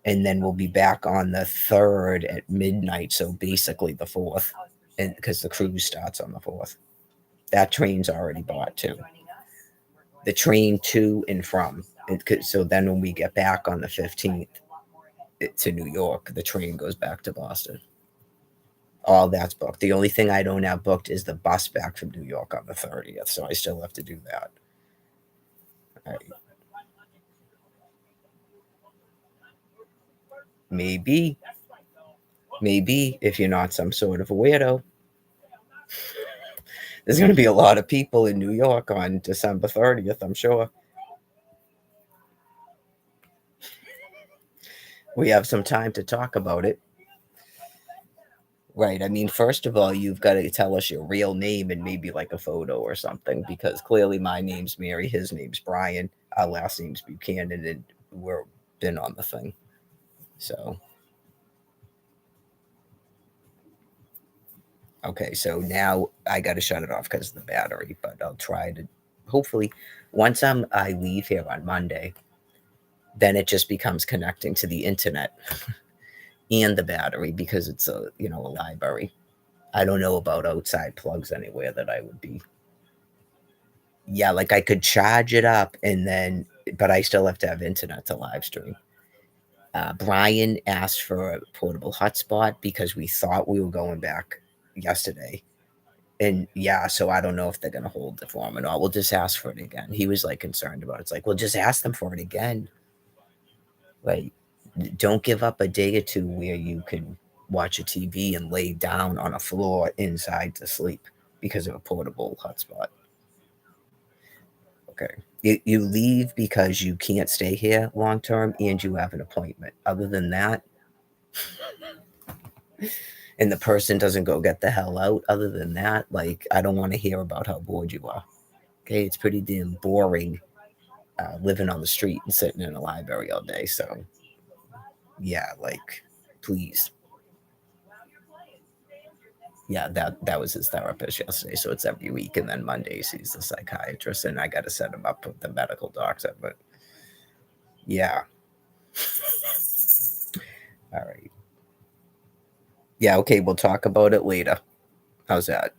And then we'll be back on the 3rd at midnight. So basically the 4th. And because the cruise starts on the 4th. That train's already bought too. The train to and from. So then when we get back on the 15th to New York, the train goes back to Boston. All that's booked. The only thing I don't have booked is the bus back from New York on the 30th. So I still have to do that. All right. Maybe if you're not some sort of a weirdo. There's going to be a lot of people in New York on December 30th, I'm sure. We have some time to talk about it. Right. I mean, first of all, you've got to tell us your real name and maybe like a photo or something, because clearly my name's Mary, his name's Brian, our last name's Buchanan, and we're been on the thing. So. Okay, so now I got to shut it off because of the battery, but I'll try to hopefully once I leave here on Monday, then it just becomes connecting to the internet and the battery because it's a library. I don't know about outside plugs anywhere that I would be. Yeah, like I could charge it up but I still have to have internet to live stream. Brian asked for a portable hotspot because we thought we were going back yesterday. And yeah, so I don't know if they're going to hold it for him or not. We'll just ask for it again. He was like concerned about it. It's like, well, just ask them for it again. Like, don't give up a day or two where you can watch a TV and lay down on a floor inside to sleep because of a portable hotspot. Okay. You leave because you can't stay here long term and you have an appointment. Other than that, and the person doesn't go get the hell out, other than that, like, I don't want to hear about how bored you are. Okay. It's pretty damn boring living on the street and sitting in a library all day. So, yeah, like, please. Yeah, that was his therapist yesterday. So it's every week, and then Mondays he's the psychiatrist, and I got to set him up with the medical doctor. But yeah, all right. Yeah, okay, we'll talk about it later. How's that?